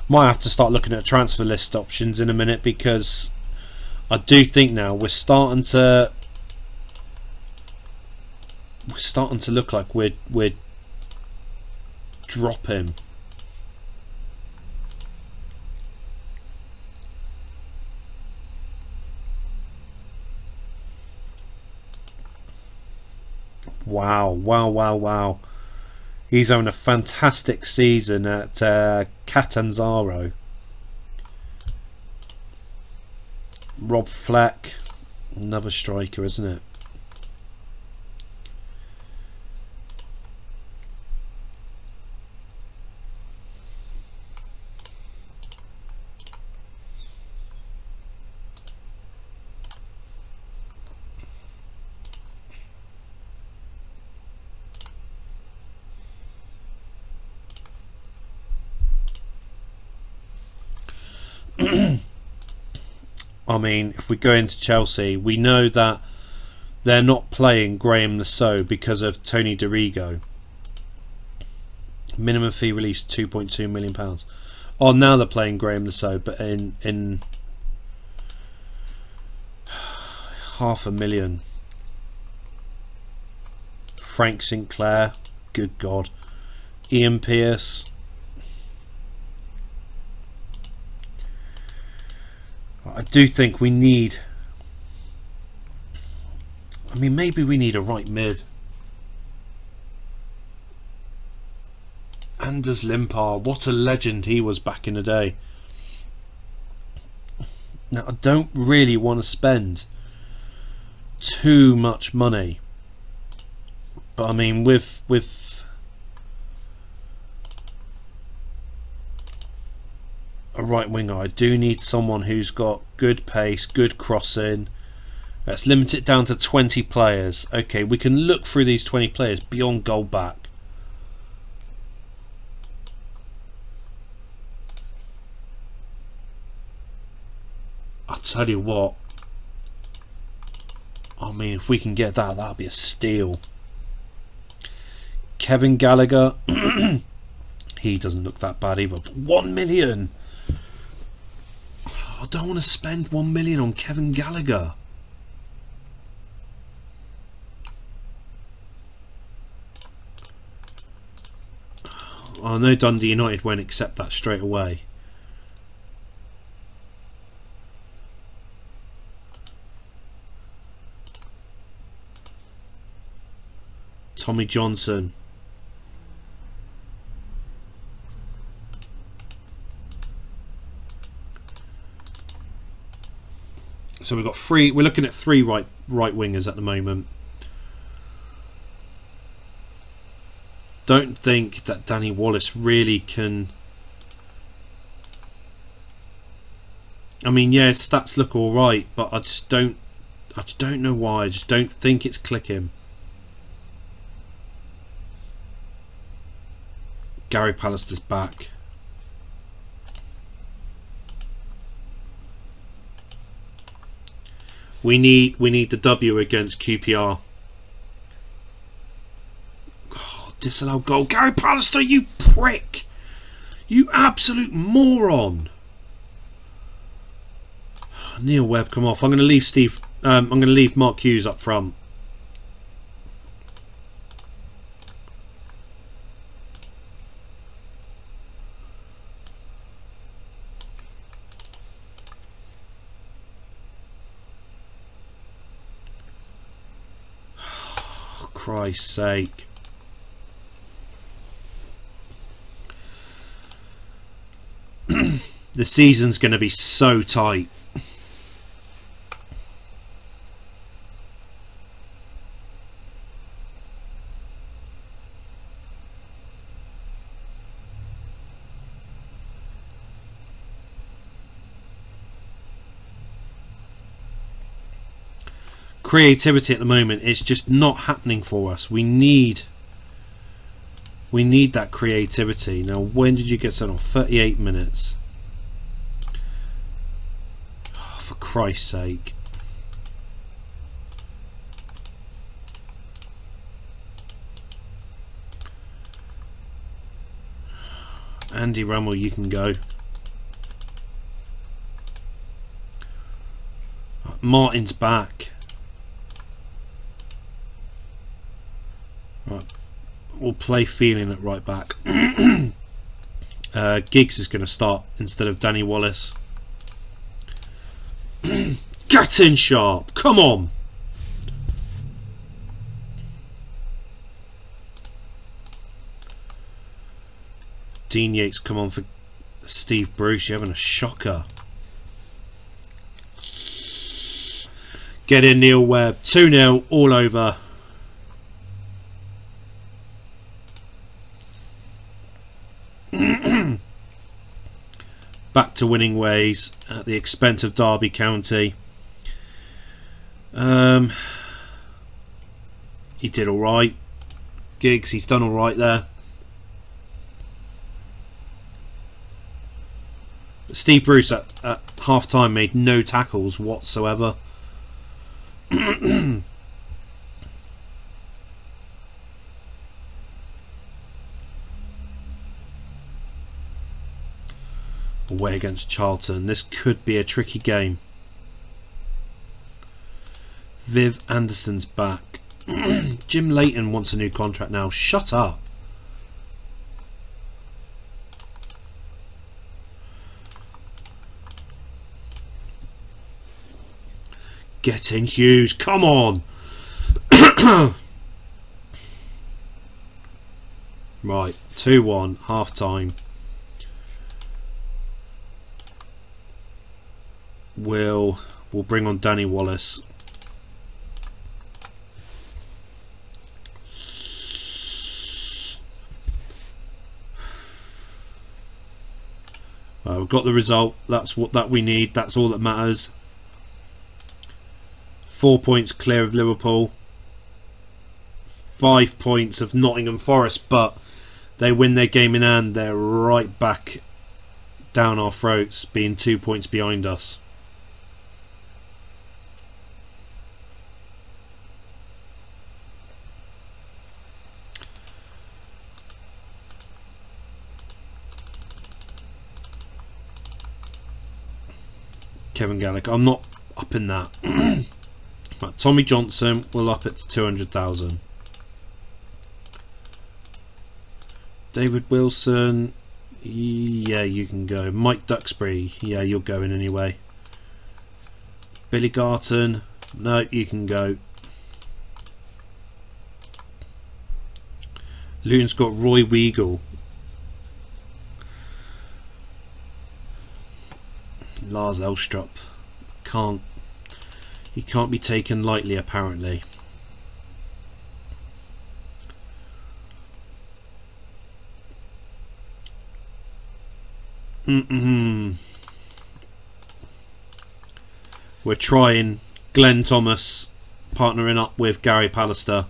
Might have to start looking at transfer list options in a minute, because I do think now we're starting to look like we're dropping. Wow. He's having a fantastic season at Catanzaro. Rob Fleck, another striker, isn't it? I mean, if we go into Chelsea, we know that they're not playing Graham Lasso because of Tony Dorigo. Minimum fee released £2.2 million. Oh, now they're playing Graham Lasso, but in £500,000. Frank Sinclair, good God. Ian Pearce. I do think we need, I mean, maybe we need a right mid. Anders Limpar, what a legend he was back in the day. Now, I don't really want to spend too much money, but I mean, with a right winger, I do need someone who's got good pace, good crossing. Let's limit it down to 20 players. Okay, we can look through these 20 players beyond goal back. I'll tell you what, I mean, if we can get that, that'll be a steal. Kevin Gallagher, he doesn't look that bad either. But 1 million. I don't want to spend 1 million on Kevin Gallagher. I know Dundee United won't accept that straight away. Tommy Johnson. So we've got three. We're looking at three right wingers at the moment. Don't think that Danny Wallace really can. I mean, yeah, his stats look all right, but I just don't know why. I just don't think it's clicking. Gary Pallister's back. We need the W against QPR. Oh, disallowed goal. Gary Pallister, you prick! You absolute moron! Neil Webb, come off. I'm going to leave Steve. I'm going to leave Mark Hughes up front. Christ's sake. The season's going to be so tight. Creativity at the moment is just not happening for us. We need that creativity. Now, when did you get sent off? 38 minutes. Oh, for Christ's sake. Andy Rummel, you can go. Martin's back. Right. We'll play Feeling at right back. Giggs is going to start instead of Danny Wallace. Get in sharp. Come on. Dean Yates come on for Steve Bruce. You're having a shocker. Get in, Neil Webb. 2-0 all over. Back to winning ways at the expense of Derby County. He did alright. Giggs, he's done alright there. Steve Bruce at half time made no tackles whatsoever. Away against Charlton. This could be a tricky game. Viv Anderson's back. Jim Leighton wants a new contract now. Shut up. Get in, Hughes. Come on. Right. 2-1. Half time. We'll bring on Danny Wallace. We've got the result. That's what we need. That's all that matters. 4 points clear of Liverpool. 5 points of Nottingham Forest, but they win their game in hand. They're right back down our throats, being 2 points behind us. Kevin Gallagher, I'm not up in that. Right, Tommy Johnson, we'll up it to 200,000. David Wilson, yeah, you can go. Mike Duxbury, yeah, you're going anyway. Billy Garton, no, you can go. Luton's got Roy Weagle. Lars Elstrup he can't be taken lightly apparently. We're trying Glenn Thomas partnering up with Gary Pallister.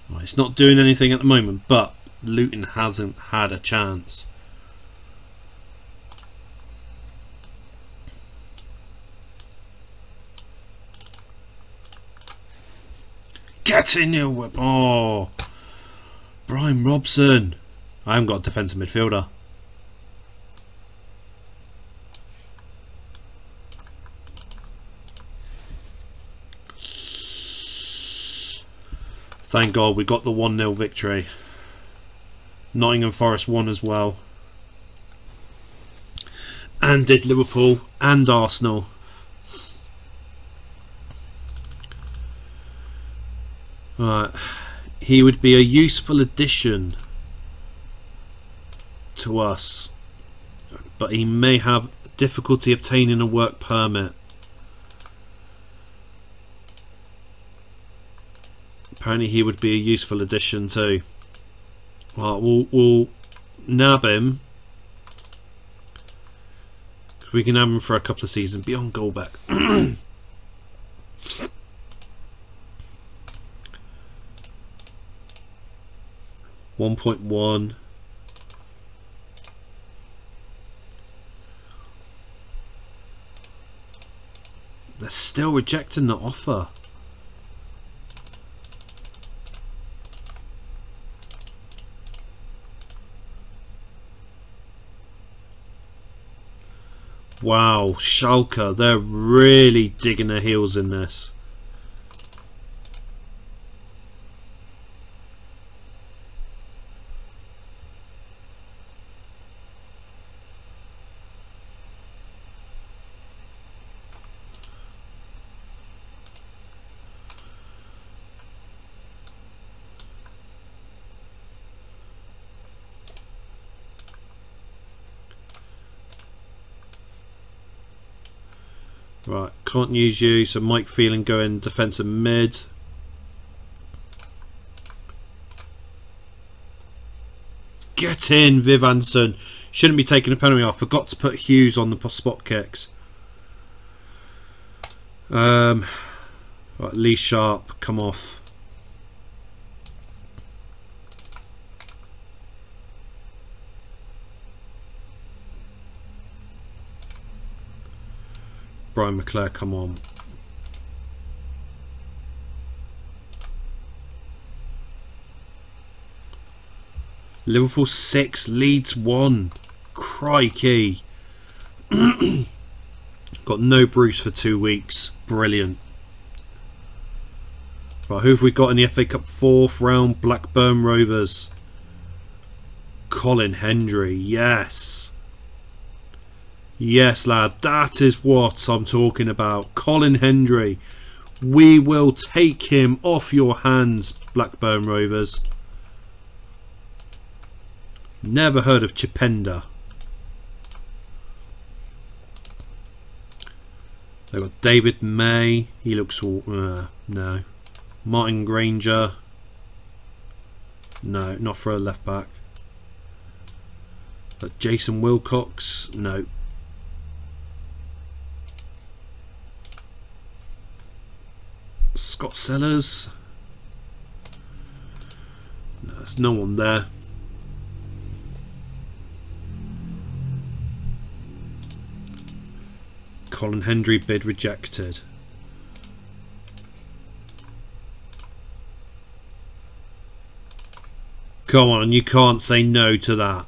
Right, it's not doing anything at the moment, but Luton hasn't had a chance. Get in your whip. Oh, Brian Robson. I haven't got a defensive midfielder. Thank God we got the 1-0 victory. Nottingham Forest won as well. And did Liverpool and Arsenal. Right. He would be a useful addition to us, but he may have difficulty obtaining a work permit. Apparently he would be a useful addition too. Well, we'll nab him. We can have him for a couple of seasons beyond Goldback. 1.1. They're still rejecting the offer. Wow, Schalke, they're really digging their heels in this. Right, can't use you, so Mike Phelan going defensive mid. Get in, Vivanson. Shouldn't be taking a penalty off. Forgot to put Hughes on the spot kicks. Right, Lee Sharp, come off. Brian McClare, come on. Liverpool 6, Leeds 1. Crikey. Got no Bruce for 2 weeks. Brilliant. Right, who have we got in the FA Cup 4th round? Blackburn Rovers. Colin Hendry, yes. Yes, lad, that is what I'm talking about. Colin Hendry. We will take him off your hands, Blackburn Rovers. Never heard of Chipenda. They've got David May. He looks... no. Martin Granger. No, not for a left back. But Jason Wilcox. No. Scott Sellers. No, there's no one there. Colin Hendry bid rejected. Come on, you can't say no to that.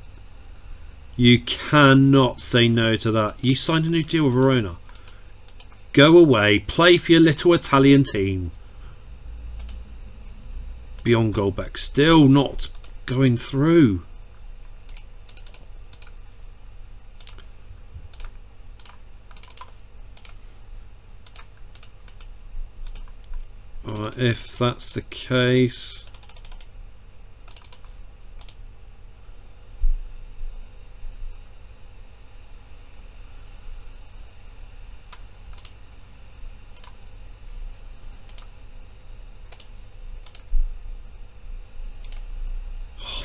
You cannot say no to that. You signed a new deal with Verona. Go away, play for your little Italian team. Beyond Goldbeck, still not going through. If that's the case,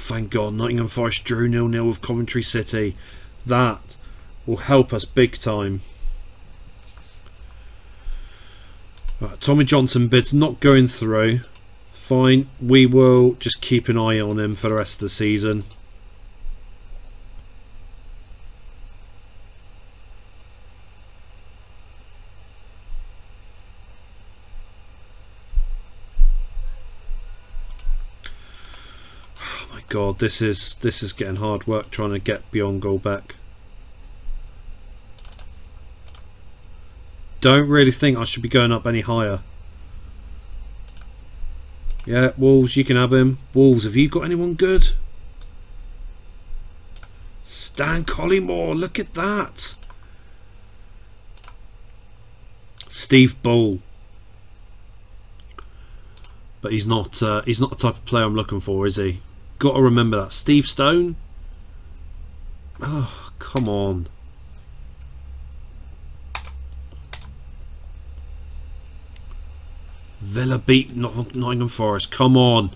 thank God Nottingham Forest drew 0-0 with Coventry City. That will help us big time. Right, Tommy Johnson bid's not going through. Fine, we will just keep an eye on him for the rest of the season. Oh my God, this is getting hard work trying to get beyond goal back. Don't really think I should be going up any higher. Yeah, Wolves, you can have him. Wolves, have you got anyone good? Stan Collymore, look at that. Steve Bull. But he's not the type of player I'm looking for, is he? Got to remember that. Steve Stone? Oh, come on. Villa beat Nottingham Forest. Come on.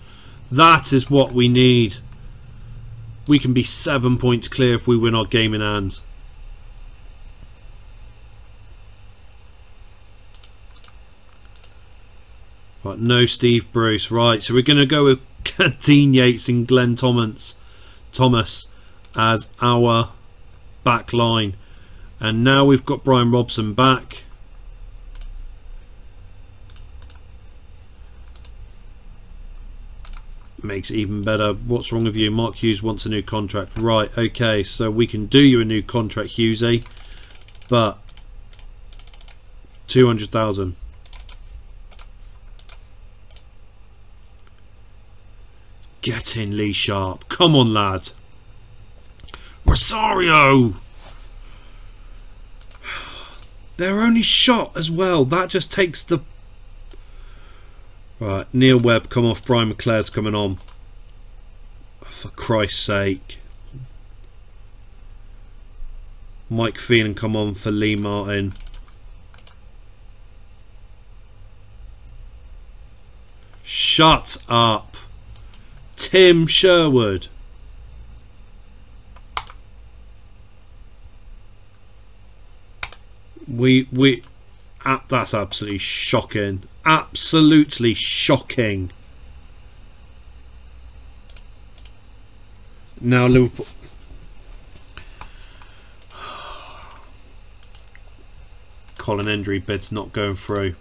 That is what we need. We can be 7 points clear if we win our game in hand. Right, no Steve Bruce. Right, so we're going to go with Dean Yates and Glenn Thomas as our back line. And now we've got Brian Robson back. Makes it even better. What's wrong with you? Mark Hughes wants a new contract. Right, okay, so we can do you a new contract, Hughesy. but 200,000. Get in, Lee Sharp. Come on, lad. Rosario. They're only shot as well. That just takes the... Right, Neil Webb, come off. Brian McClare's coming on. For Christ's sake. Mike Phelan, come on for Lee Martin. Shut up. Tim Sherwood. That's absolutely shocking. Absolutely shocking. Now Liverpool. Colin Hendry bid's not going through.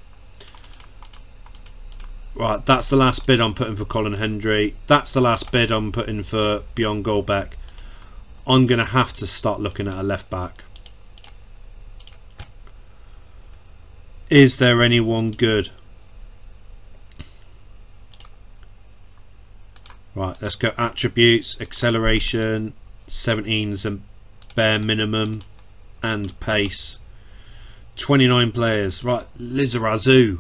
Right, that's the last bid I'm putting for Colin Hendry. That's the last bid I'm putting for Bjorn Goldbeck. I'm going to have to start looking at a left back. Is there anyone good? Right, let's go attributes, acceleration, 17s and bare minimum, and pace. 29 players. Right, Lizarazu.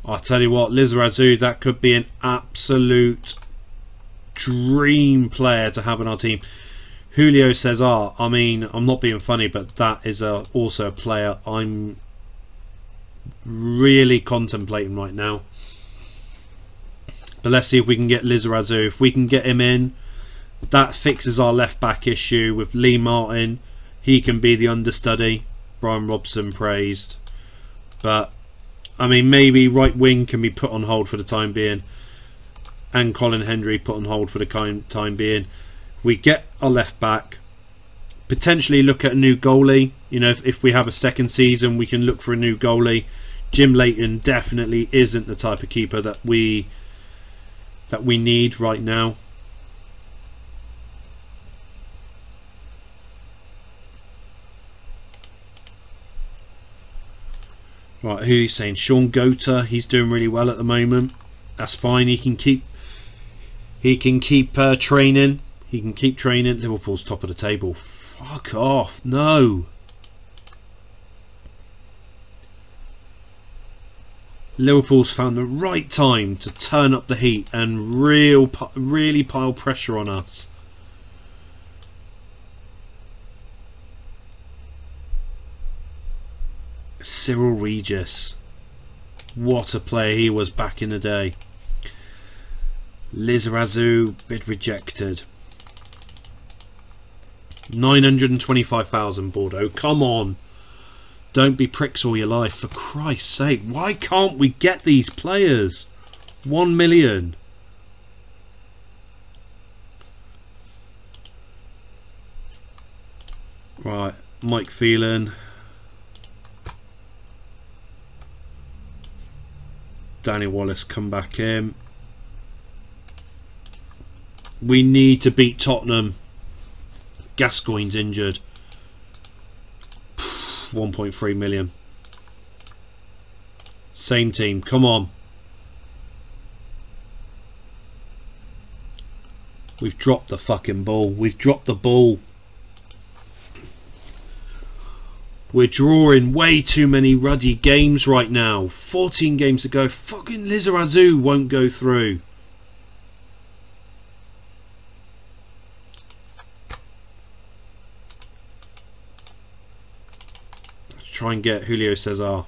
I'll tell you what, Lizarazu, that could be an absolute dream player to have in our team. Julio Cesar, I mean, I'm not being funny, but that is also a player I'm really contemplating right now. But let's see if we can get Lizarazu. If we can get him in, that fixes our left back issue with Lee Martin. He can be the understudy. Brian Robson praised. But, I mean, maybe right wing can be put on hold for the time being. And Colin Hendry put on hold for the time being. We get our left back. Potentially look at a new goalie. You know, if we have a second season, we can look for a new goalie. Jim Leighton definitely isn't the type of keeper that we need right now. Right, who are you saying? Sean Gota, he's doing really well at the moment. That's fine. He can keep training. He can keep training. Liverpool's top of the table. Fuck off. No. Liverpool's found the right time to turn up the heat and really pile pressure on us. Cyril Regis. What a player he was back in the day. Lizarazu, bid rejected. 925,000 Bordeaux. Come on. Don't be pricks all your life, for Christ's sake. Why can't we get these players? 1 million. Right, Mike Phelan. Danny Wallace, come back in. We need to beat Tottenham. Gascoigne's injured. 1.3 million. Same team, come on. We've dropped the fucking ball. We've dropped the ball. We're drawing way too many ruddy games right now. 14 games to go. Fucking Lizarazu won't go through. Let's try and get Julio Cesar.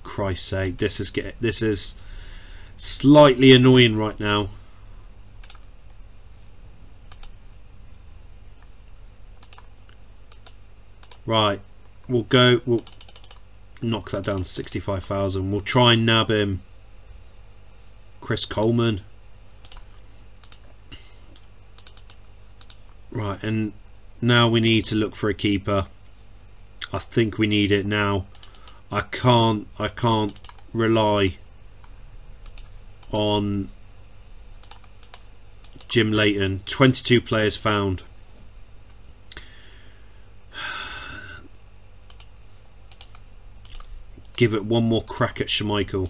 Christ's sake, this is slightly annoying right now. Right, we'll knock that down to 65,000. We'll try and nab him. Chris Coleman. Right, and now we need to look for a keeper. I think we need it now. I can't rely on Jim Leighton. 22 players found. Give it one more crack at Schmeichel.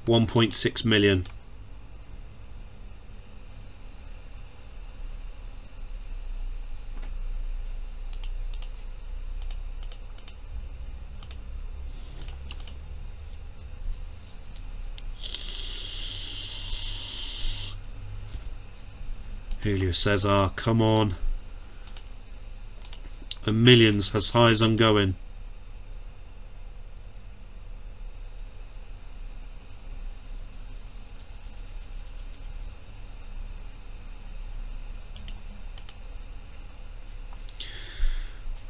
1.6 million. Julio Cesar, come on. And millions as high as I'm going.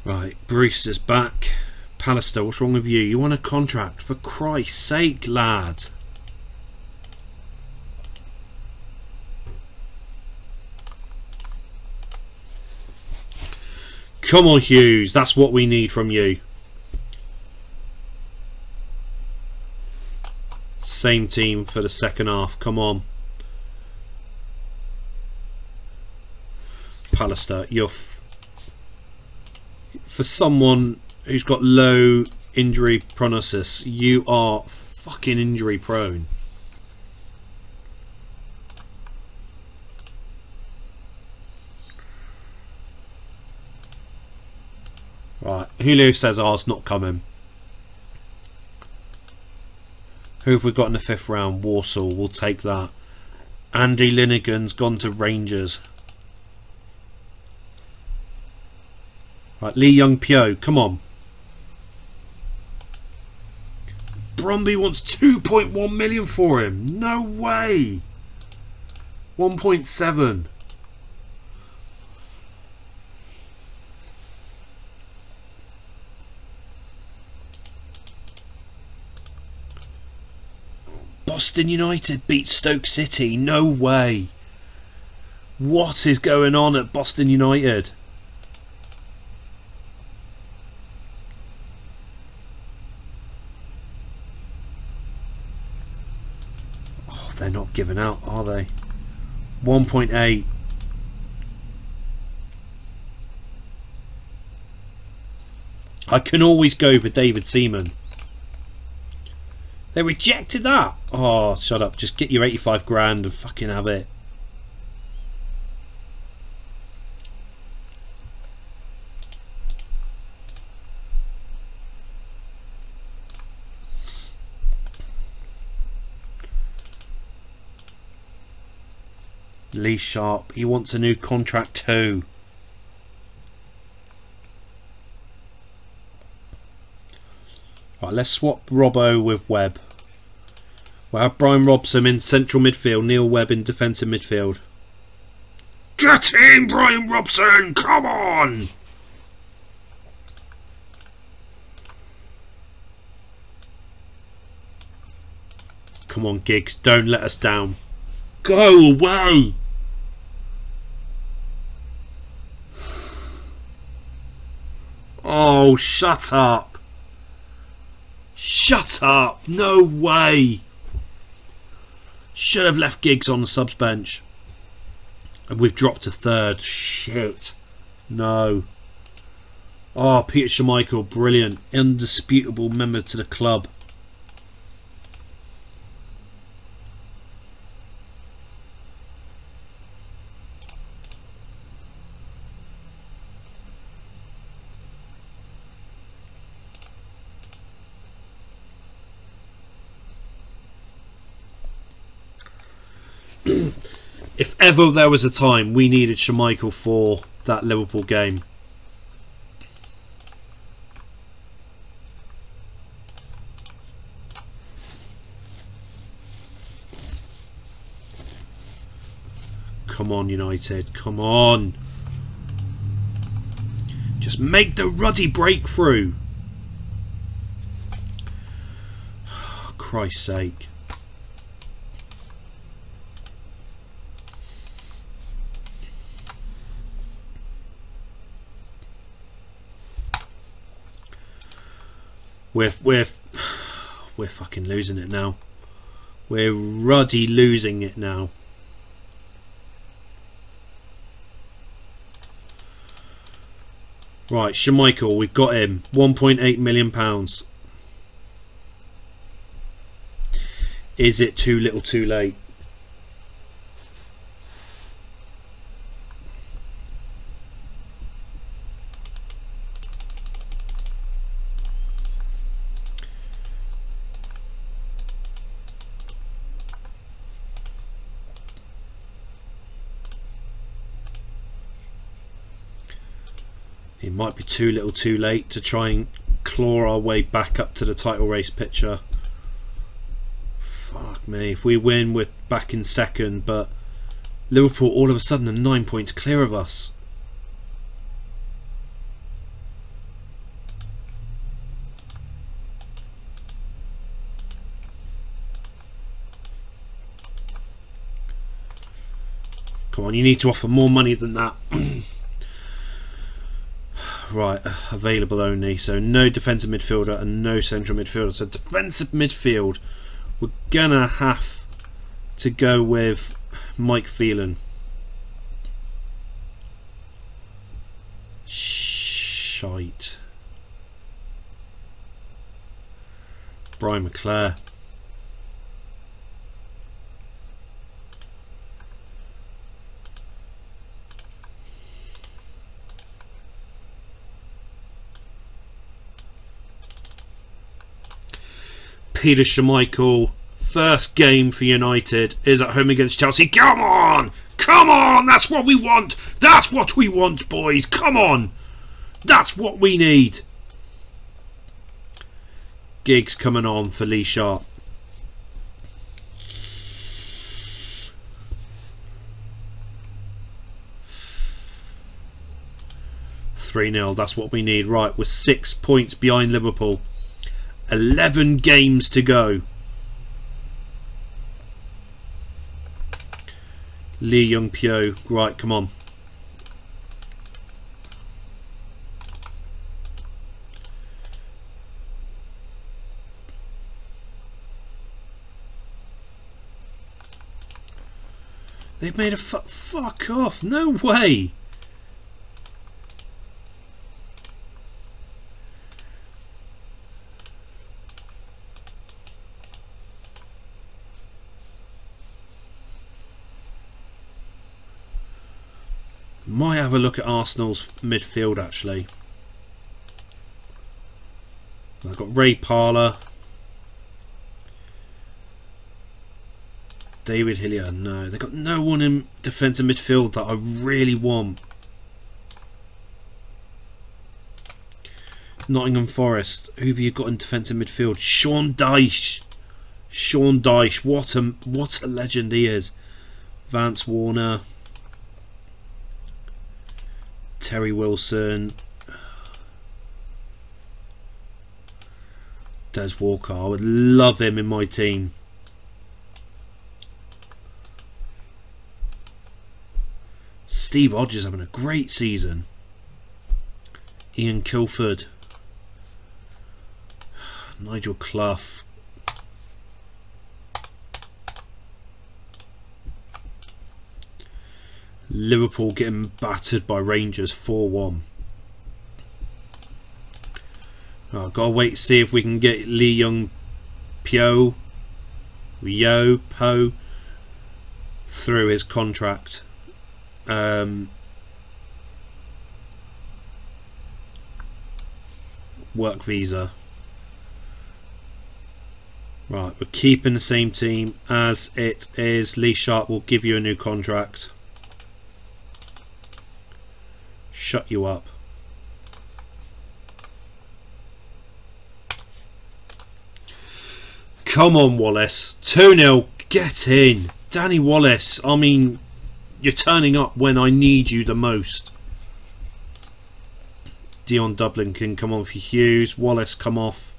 Right, Bruce is back. Pallister, what's wrong with you? You want a contract? For Christ's sake, lad. Come on, Hughes. That's what we need from you. Same team for the second half. Come on. Pallister, you're... For someone who's got low injury prognosis, you are fucking injury prone. Right, Julio Cesar's not coming. Who have we got in the 5th round? Warsaw, we'll take that. Andy Linnigan's gone to Rangers. Right, Lee Young Pyo, come on. Brumby wants 2.1 million for him. No way. 1.7. Boston United beat Stoke City. No way. What is going on at Boston United? Oh, they're not giving out, are they? 1.8. I can always go for David Seaman. They rejected that. Oh, shut up. Just get your 85 grand and fucking have it. Lee Sharp, he wants a new contract too. Right, let's swap Robo with Webb. We'll have Brian Robson in central midfield, Neil Webb in defensive midfield. Get in, Brian Robson! Come on! Come on, Giggs, don't let us down. Go away! Oh, shut up! Shut up! No way! Should have left Giggs on the subs bench. And we've dropped to 3rd. Shit. No. Oh, Peter Schmeichel, brilliant. Indisputable member to the club. If ever there was a time we needed Schmeichel for that Liverpool game. Come on, United, come on. Just make the ruddy breakthrough. Oh, Christ's sake. We're fucking losing it now. We're ruddy losing it now. Right, Schmeichel, we've got him. £1.8 million. Is it too little too late? It might be too little too late to try and claw our way back up to the title race picture. Fuck me, if we win we're back in second, but Liverpool all of a sudden are 9 points clear of us. Come on, you need to offer more money than that. Right, available only, so no defensive midfielder and no central midfielder. So defensive midfield, we're gonna have to go with Mike Phelan. Shite. Brian McClare. Peter Schmeichel, first game for United is at home against Chelsea. Come on! Come on! That's what we want! That's what we want, boys! Come on! That's what we need! Giggs coming on for Lee Sharp. (3-0), that's what we need. Right, we're 6 points behind Liverpool. 11 games to go. Lee Young Pyo, right, come on. They've made a fuck off. No way. Might have a look at Arsenal's midfield actually. I've got Ray Parlour, David Hillier. No, they've got no one in defensive midfield that I really want. Nottingham Forest. Who have you got in defensive midfield? Sean Dyche. Sean Dyche. What a legend he is. Vance Warner. Terry Wilson, Des Walker. I would love him in my team. Steve Hodges having a great season. Ian Kilford, Nigel Clough. Liverpool getting battered by Rangers 4-1. I've got to wait to see if we can get Lee Young Po through his contract. Work visa. Right, we're keeping the same team as it is. Lee Sharp will give you a new contract. Shut you up. Come on, Wallace. 2-0. Get in. Danny Wallace. I mean, you're turning up when I need you the most. Dion Dublin can come on for Hughes. Wallace come off.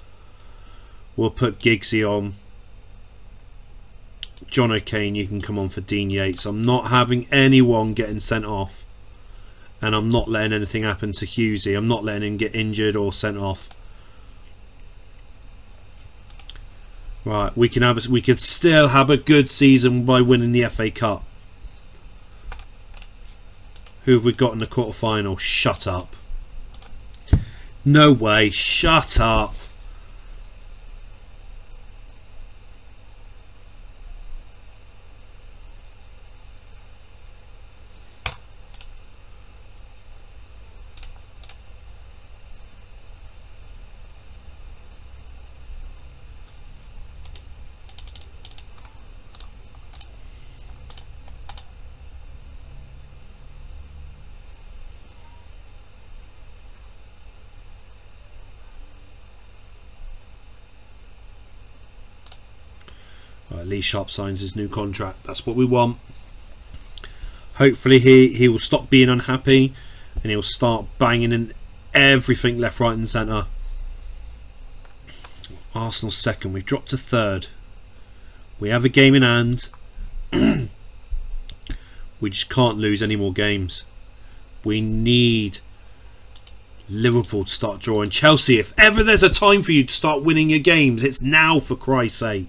We'll put Giggsy on. John O'Kane, you can come on for Dean Yates. I'm not having anyone getting sent off. And I'm not letting anything happen to Hughesy. I'm not letting him get injured or sent off. Right, we can still have a good season by winning the FA Cup. Who have we got in the quarter-final? Shut up. No way, shut up. Right, Lee Sharp signs his new contract. That's what we want. Hopefully he will stop being unhappy and he'll start banging in everything left, right and centre. Arsenal second. We've dropped to third. We have a game in hand. We just can't lose any more games. We need Liverpool to start drawing. Chelsea, if ever there's a time for you to start winning your games, it's now, for Christ's sake.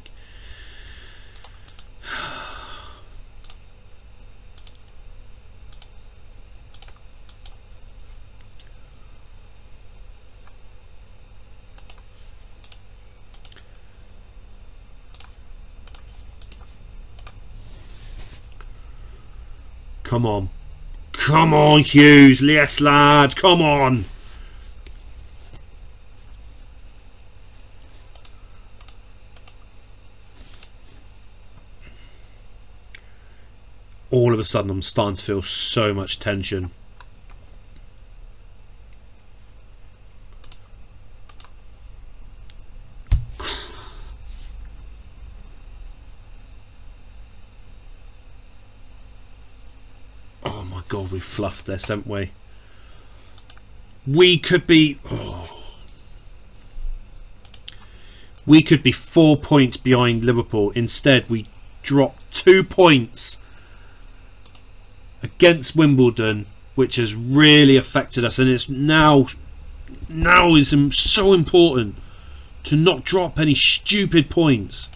Come on. Come on, Hughes. Yes, lad. Come on. All of a sudden, I'm starting to feel so much tension. Oh my God, we fluffed this, haven't we? We could be... We could be 4 points behind Liverpool. Instead, we dropped 2 points against Wimbledon, which has really affected us. And it's now is so important to not drop any stupid points.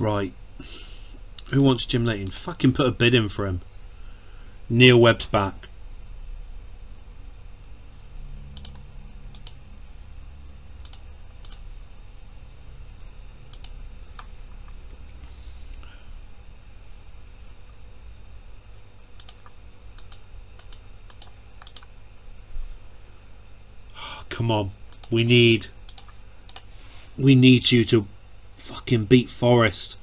Right. Who wants Jim Leighton? Fucking put a bid in for him. Neil Webb's back. Come on. We need you to fucking beat Forest.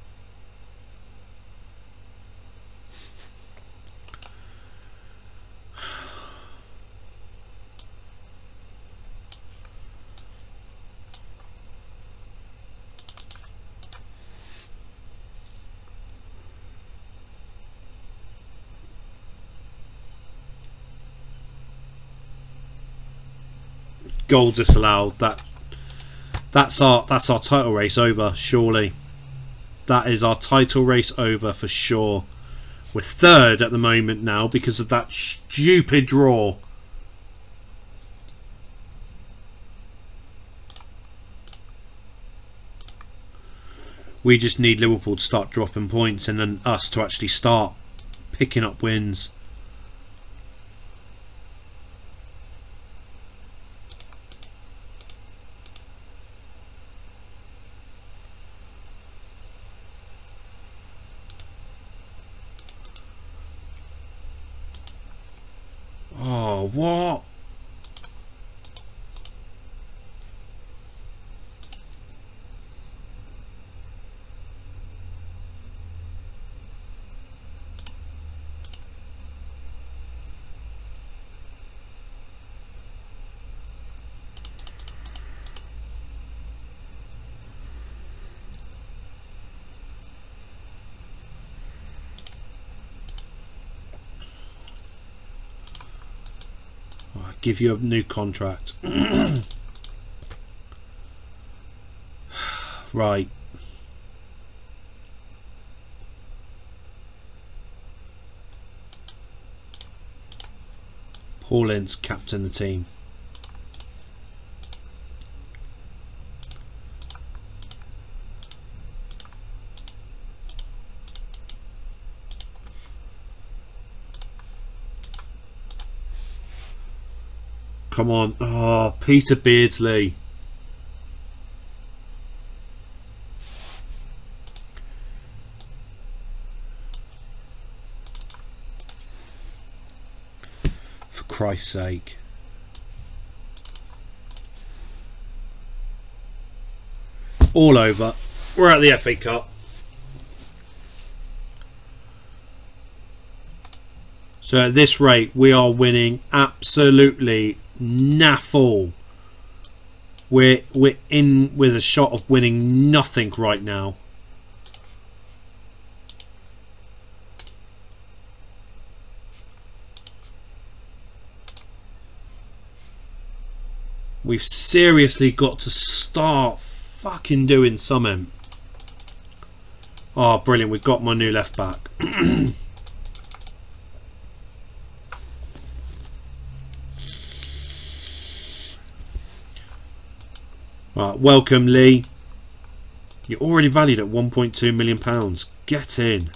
Goal disallowed. That's our title race over, surely. That is our title race over for sure. We're third at the moment now because of that stupid draw. We just need Liverpool to start dropping points and then us to actually start picking up wins. Oh, what? give you a new contract. Right. Paul Ince, captain the team. Come on. Oh, Peter Beardsley. For Christ's sake. All over. We're at the FA Cup. So at this rate, we are winning absolutely naff all. We're in with a shot of winning nothing right now. We've seriously got to start fucking doing something. Oh, brilliant. We've got my new left back. Right, welcome Lee. You're already valued at £1.2 million. Get in.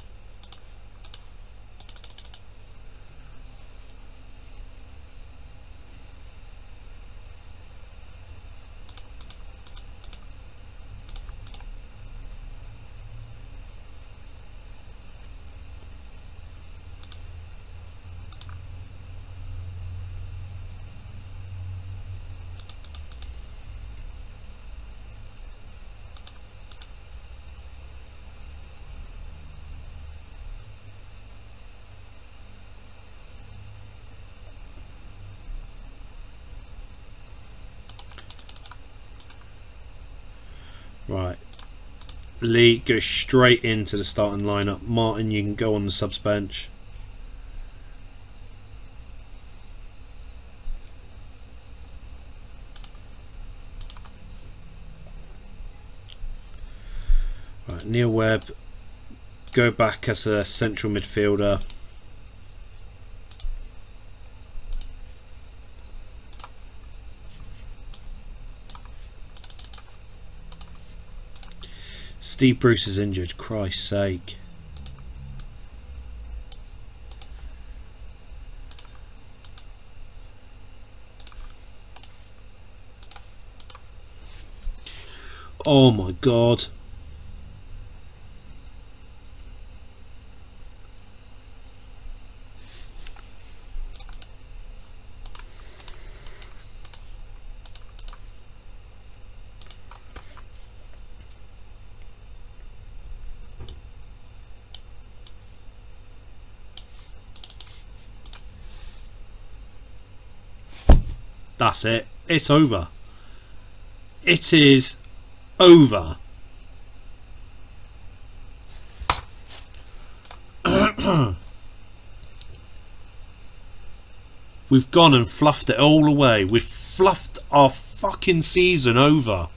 Right, Lee, go straight into the starting lineup. Martin, you can go on the subs bench. Right, Neil Webb, go back as a central midfielder. Steve Bruce is injured, Christ's sake. Oh my God. That's it. It's over. It is over. We've gone and fluffed it all away. We've fluffed our fucking season over.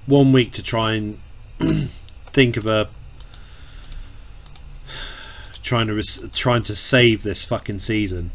One week to try and think of a trying to save this fucking season.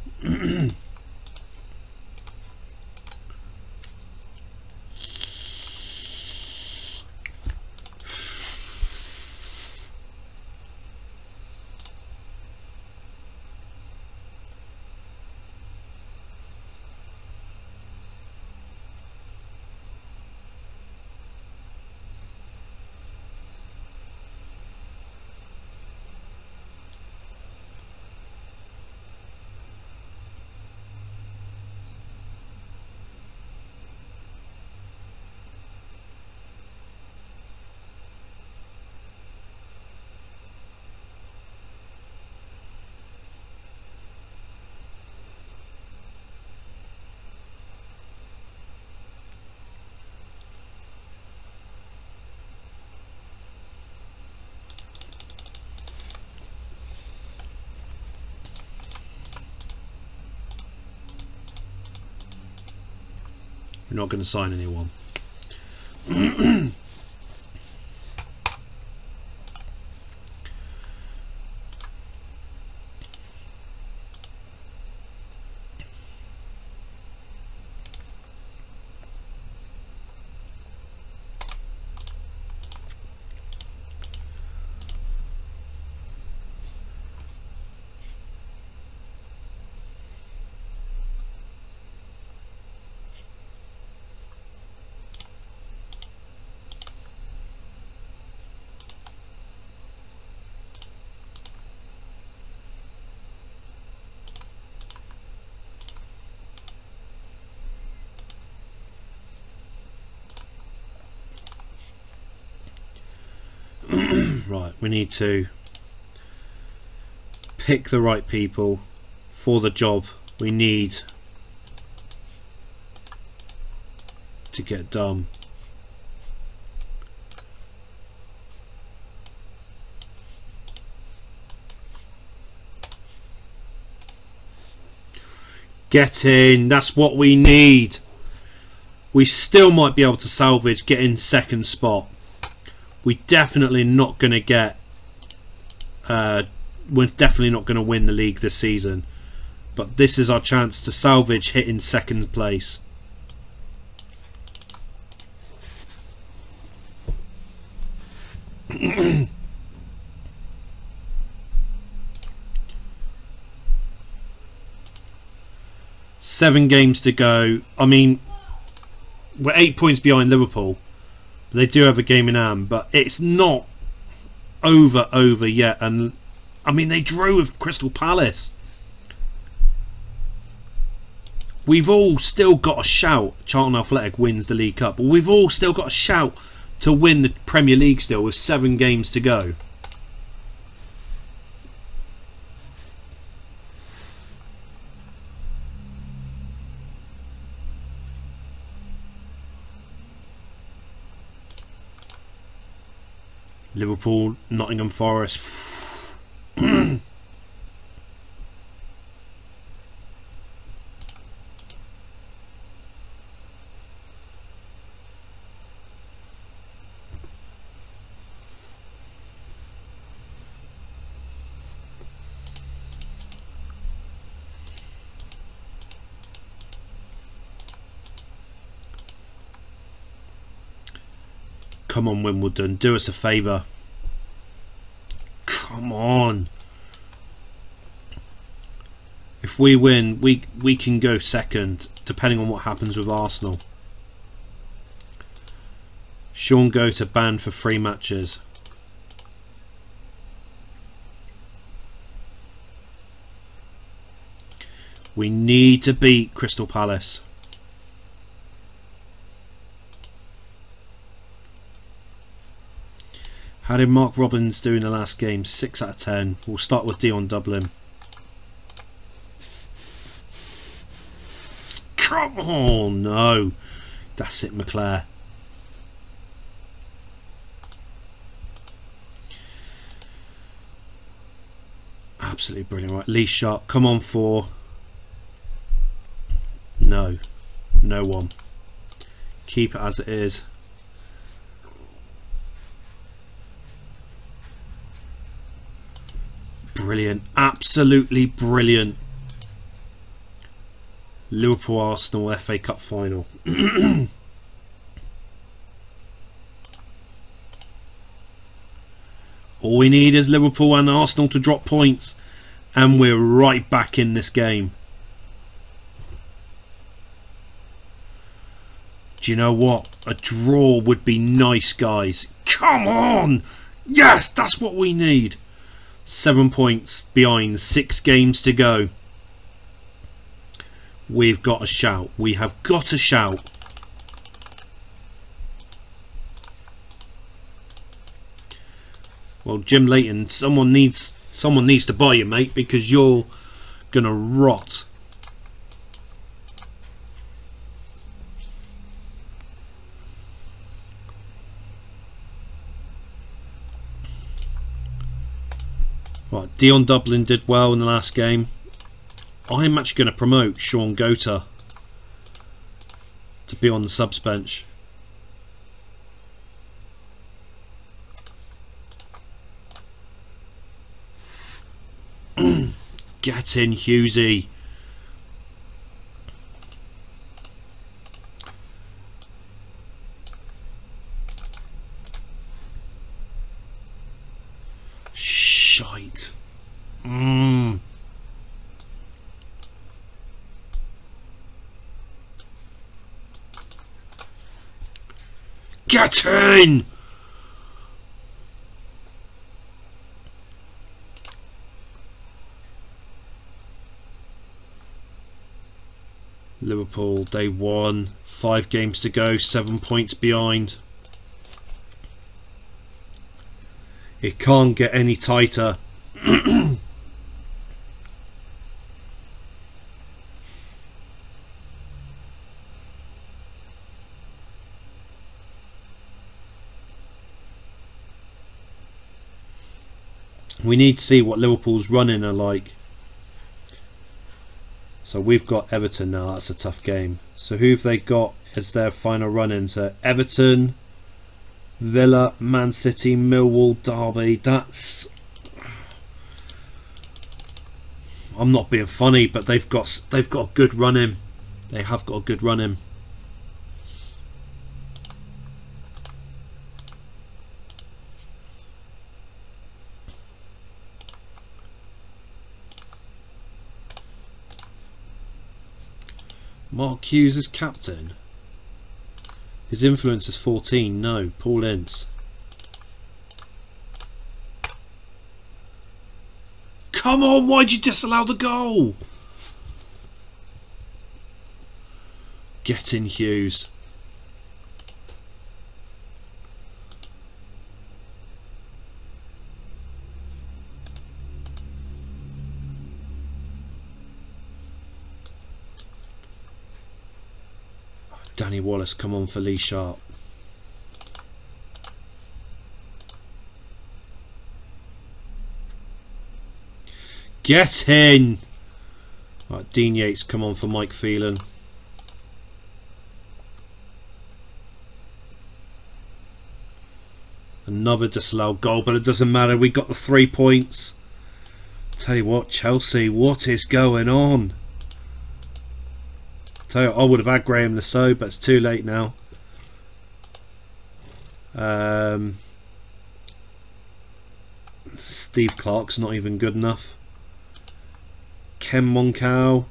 We're not going to sign anyone. Right, we need to pick the right people for the job we need to get done. Get in, that's what we need. We still might be able to salvage, get in second spot. We're definitely not going to get we're definitely not going to win the league this season, but this is our chance to salvage hitting second place. Seven games to go. I mean, we're 8 points behind Liverpool. They do have a game in hand, but it's not over yet. And I mean, they drew with Crystal Palace. We've all still got a shout. Charlton Athletic wins the League Cup, but we've all still got a shout to win the Premier League still with 7 games to go. Liverpool, Nottingham Forest. Come on, Wimbledon, do us a favour. Come on. If we win, we can go second, depending on what happens with Arsenal. Sean Gota banned for 3 matches. We need to beat Crystal Palace. How did Mark Robbins do in the last game? 6 out of 10. We'll start with Dion Dublin. Come on, no. That's it, McClare. Absolutely brilliant. Right, Lee Sharp. Come on, 4. No. No one. Keep it as it is. Brilliant, absolutely brilliant. Liverpool Arsenal FA Cup final. All we need is Liverpool and Arsenal to drop points, and we're right back in this game. Do you know what? A draw would be nice, guys. Come on! Yes, that's what we need. 7 points behind, 6 games to go. We've got a shout. We have got a shout. Well, Jim Leighton, someone needs to buy you, mate, because you're gonna rot. Right, Dion Dublin did well in the last game. I'm actually going to promote Sean Gota to be on the subs bench. Get in, Hughesy. Shite. Get in! Liverpool, they won. 5 games to go, 7 points behind. It can't get any tighter. We need to see what Liverpool's running are like. So we've got Everton now. That's a tough game. So who have they got as their final run-in? So Everton, Villa, Man City, Millwall, Derby. That's... I'm not being funny, but they've got a good run-in. They have got a good run-in. Mark Hughes is captain. His influence is 14. No, Paul Ince. Come on, why'd you disallow the goal? Get in, Hughes. Danny Wallace, come on for Lee Sharp. Get in! Right, Dean Yates, come on for Mike Phelan. Another disallowed goal, but it doesn't matter. We got the 3 points. Tell you what, Chelsea, what is going on? Tell you, I would have had Graham Lasso, but it's too late now. Steve Clark's not even good enough. Ken Moncal,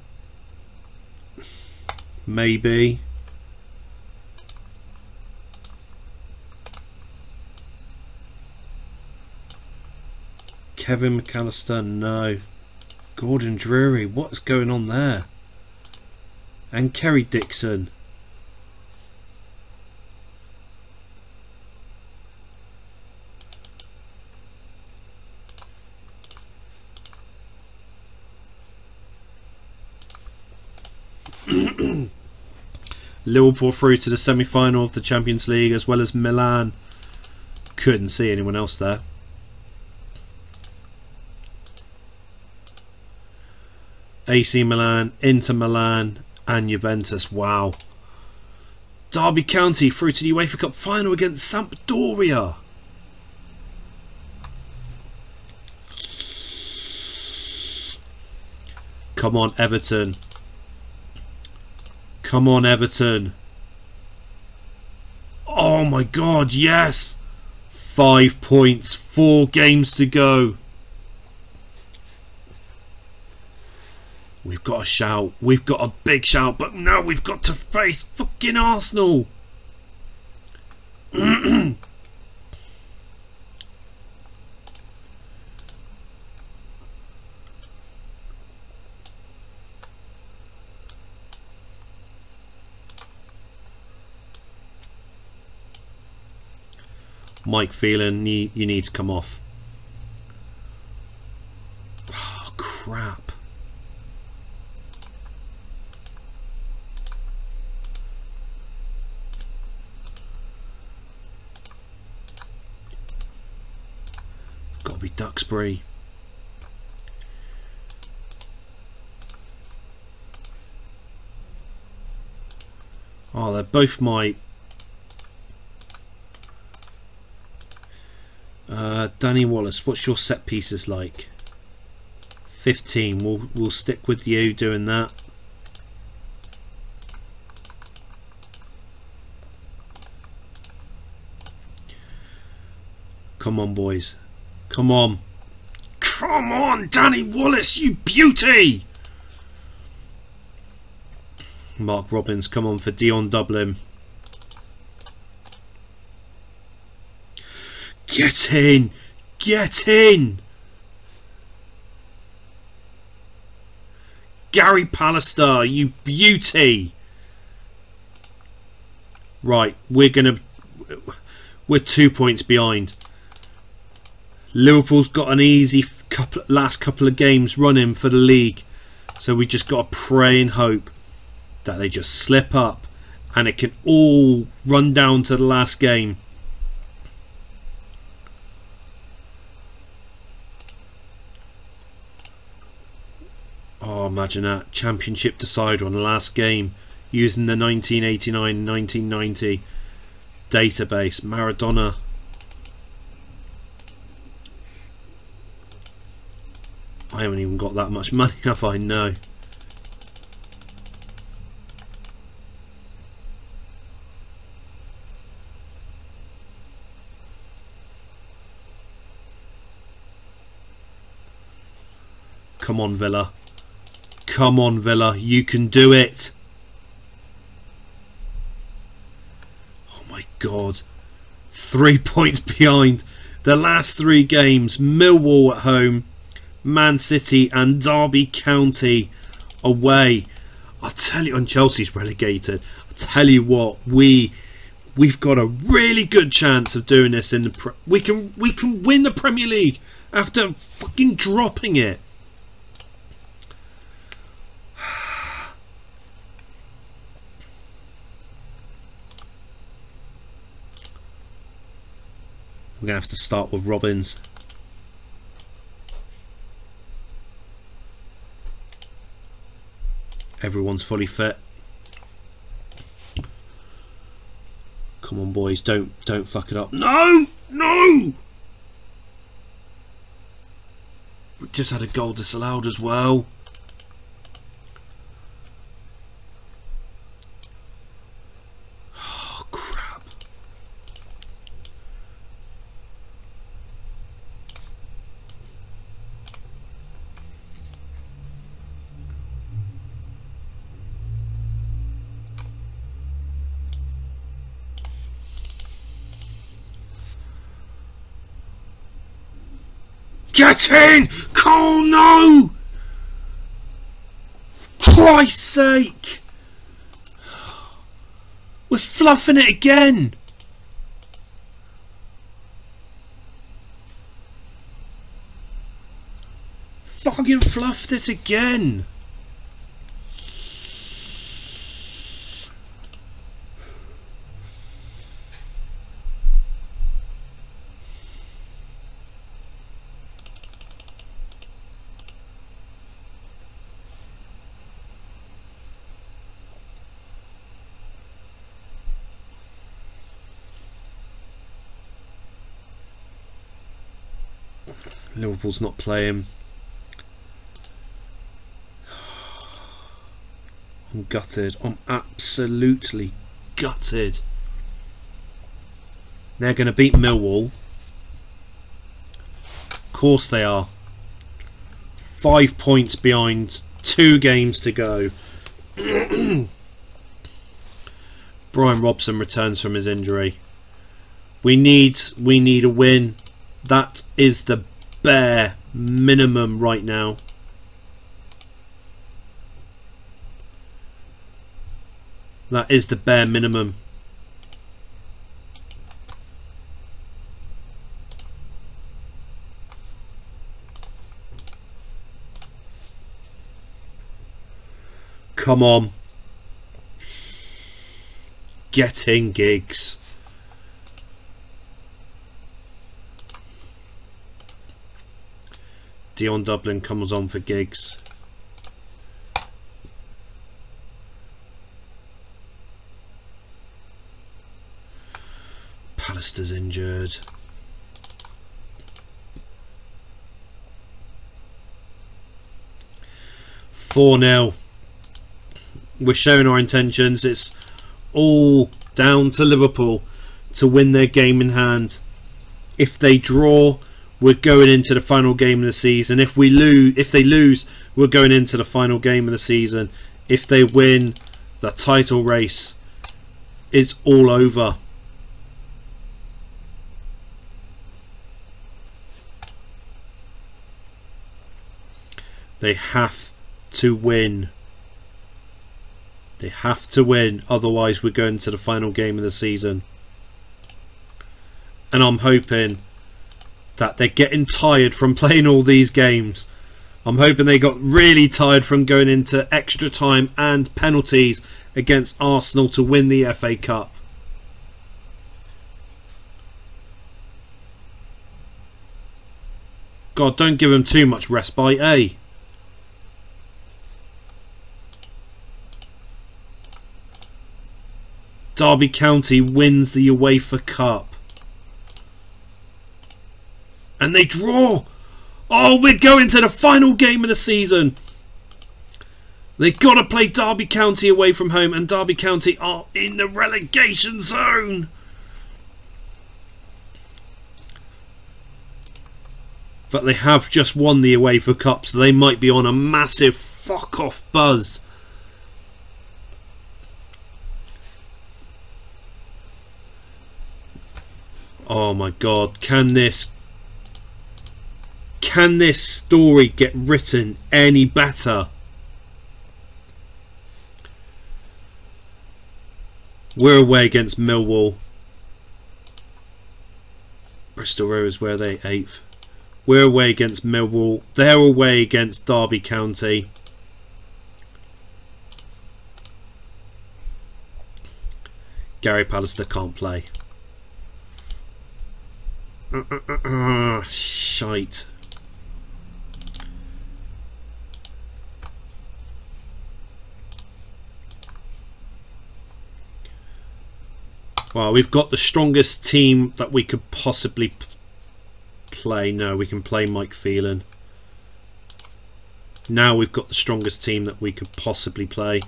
maybe. Kevin McAllister, no. Gordon Drury, what's going on there? And Kerry Dixon. Liverpool through to the semi-final of the Champions League, as well as Milan. Couldn't see anyone else there. AC Milan, Inter Milan and Juventus. Wow. Derby County through to the UEFA Cup final against Sampdoria. Come on, Everton. Come on, Everton. Oh my God, yes. 5 points, 4 games to go. We've got a shout. We've got a big shout. But now we've got to face fucking Arsenal. Mike Phelan, you need to come off. Oh, crap. Gotta be Duxbury. Oh, they're both my Danny Wallace, what's your set pieces like? 15. We'll stick with you doing that. Come on, boys. Come on. Come on, Danny Wallace, you beauty! Mark Robbins, come on for Dion Dublin. Get in! Get in! Gary Pallister, you beauty! Right, we're 2 points behind. Liverpool's got an easy last couple of games running for the league, so we just got to pray and hope that they just slip up and it can all run down to the last game. Oh, imagine that. Championship decider on the last game using the 1989-1990 database. Maradona. I haven't even got that much money, have I? No. Come on, Villa. Come on, Villa. You can do it. Oh my God. 3 points behind. The last 3 games. Millwall at home, Man City and Derby County away. I'll tell you, and Chelsea's relegated. I'll tell you what, we've got a really good chance of doing this in the we can win the Premier League after fucking dropping it. We're going to have to start with Robbins. Everyone's fully fit. Come on, boys, don't fuck it up. No! No! We just had a goal disallowed as well. Oh, crap. Get in! Oh no! Christ's sake! We're fluffing it again! Fucking fluffed it again! Liverpool's not playing. I'm gutted. I'm absolutely gutted. They're going to beat Millwall. Of course they are. 5 points behind. 2 games to go. Brian Robson returns from his injury. We need a win. That is the bare minimum right now. That is the bare minimum. Come on. Get in, Giggs. Dion Dublin comes on for Giggs. McAllister's injured. (4-0). We're showing our intentions. It's all down to Liverpool to win their game in hand. If they draw, we're going into the final game of the season. If they lose, we're going into the final game of the season. If they win, the title race is all over. They have to win. They have to win, otherwise we're going to the final game of the season. And I'm hoping that they're getting tired from playing all these games. I'm hoping they got really tired from going into extra time and penalties against Arsenal to win the FA Cup. God, don't give them too much respite, eh? Derby County wins the UEFA Cup. And they draw. Oh, we're going to the final game of the season. They've got to play Derby County away from home, and Derby County are in the relegation zone. But they have just won the UEFA Cup, so they might be on a massive fuck off buzz. Oh my God, can this story get written any better? We're away against Millwall. Bristol Rovers, where are they? 8th. We're away against Millwall. They're away against Derby County. Gary Pallister can't play. Shite. Well, we've got the strongest team that we could possibly play. No, we can play Mike Phelan. Now we've got the strongest team that we could possibly play.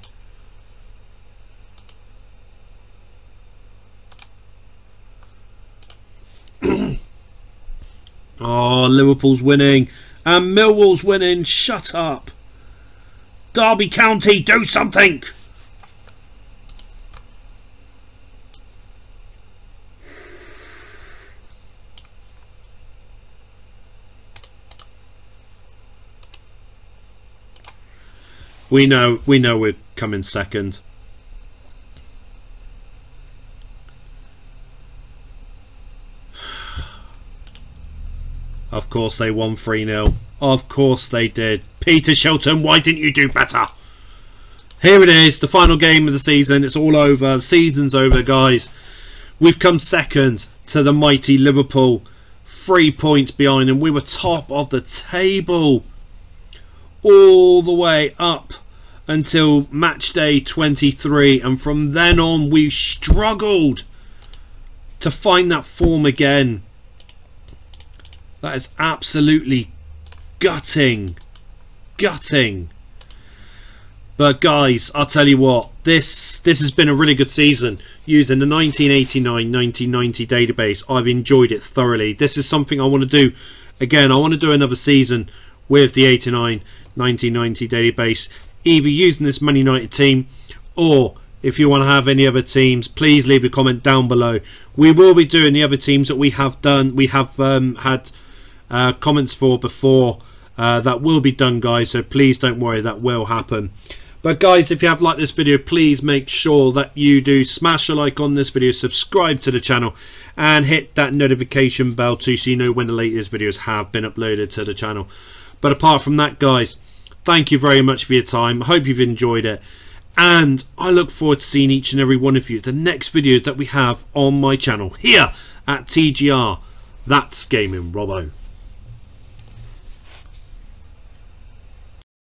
Oh, Liverpool's winning and Millwall's winning. Shut up. Derby County, do something. We know we're coming second. Of course they won 3-0. Of course they did. Peter Shilton, why didn't you do better? Here it is, the final game of the season. It's all over. The season's over, guys. We've come second to the mighty Liverpool. 3 points behind them. We were top of the table all the way up until match day 23. And from then on, we struggled to find that form again. That is absolutely gutting. Gutting. But guys, I'll tell you what, this has been a really good season. Using the 1989-1990 database, I've enjoyed it thoroughly. This is something I want to do again. I want to do another season with the 89-1990 database, either using this Man United team, or if you want to have any other teams, please leave a comment down below. We will be doing the other teams that we have done. We have had comments for before. That will be done, guys, so please don't worry, that will happen. But guys, if you have liked this video, please make sure that you do smash a like on this video, subscribe to the channel, and hit that notification bell too, so you know when the latest videos have been uploaded to the channel. But apart from that, guys, thank you very much for your time. I hope you've enjoyed it, and I look forward to seeing each and every one of you the next video that we have on my channel here at TGR. That's Gaming Robo.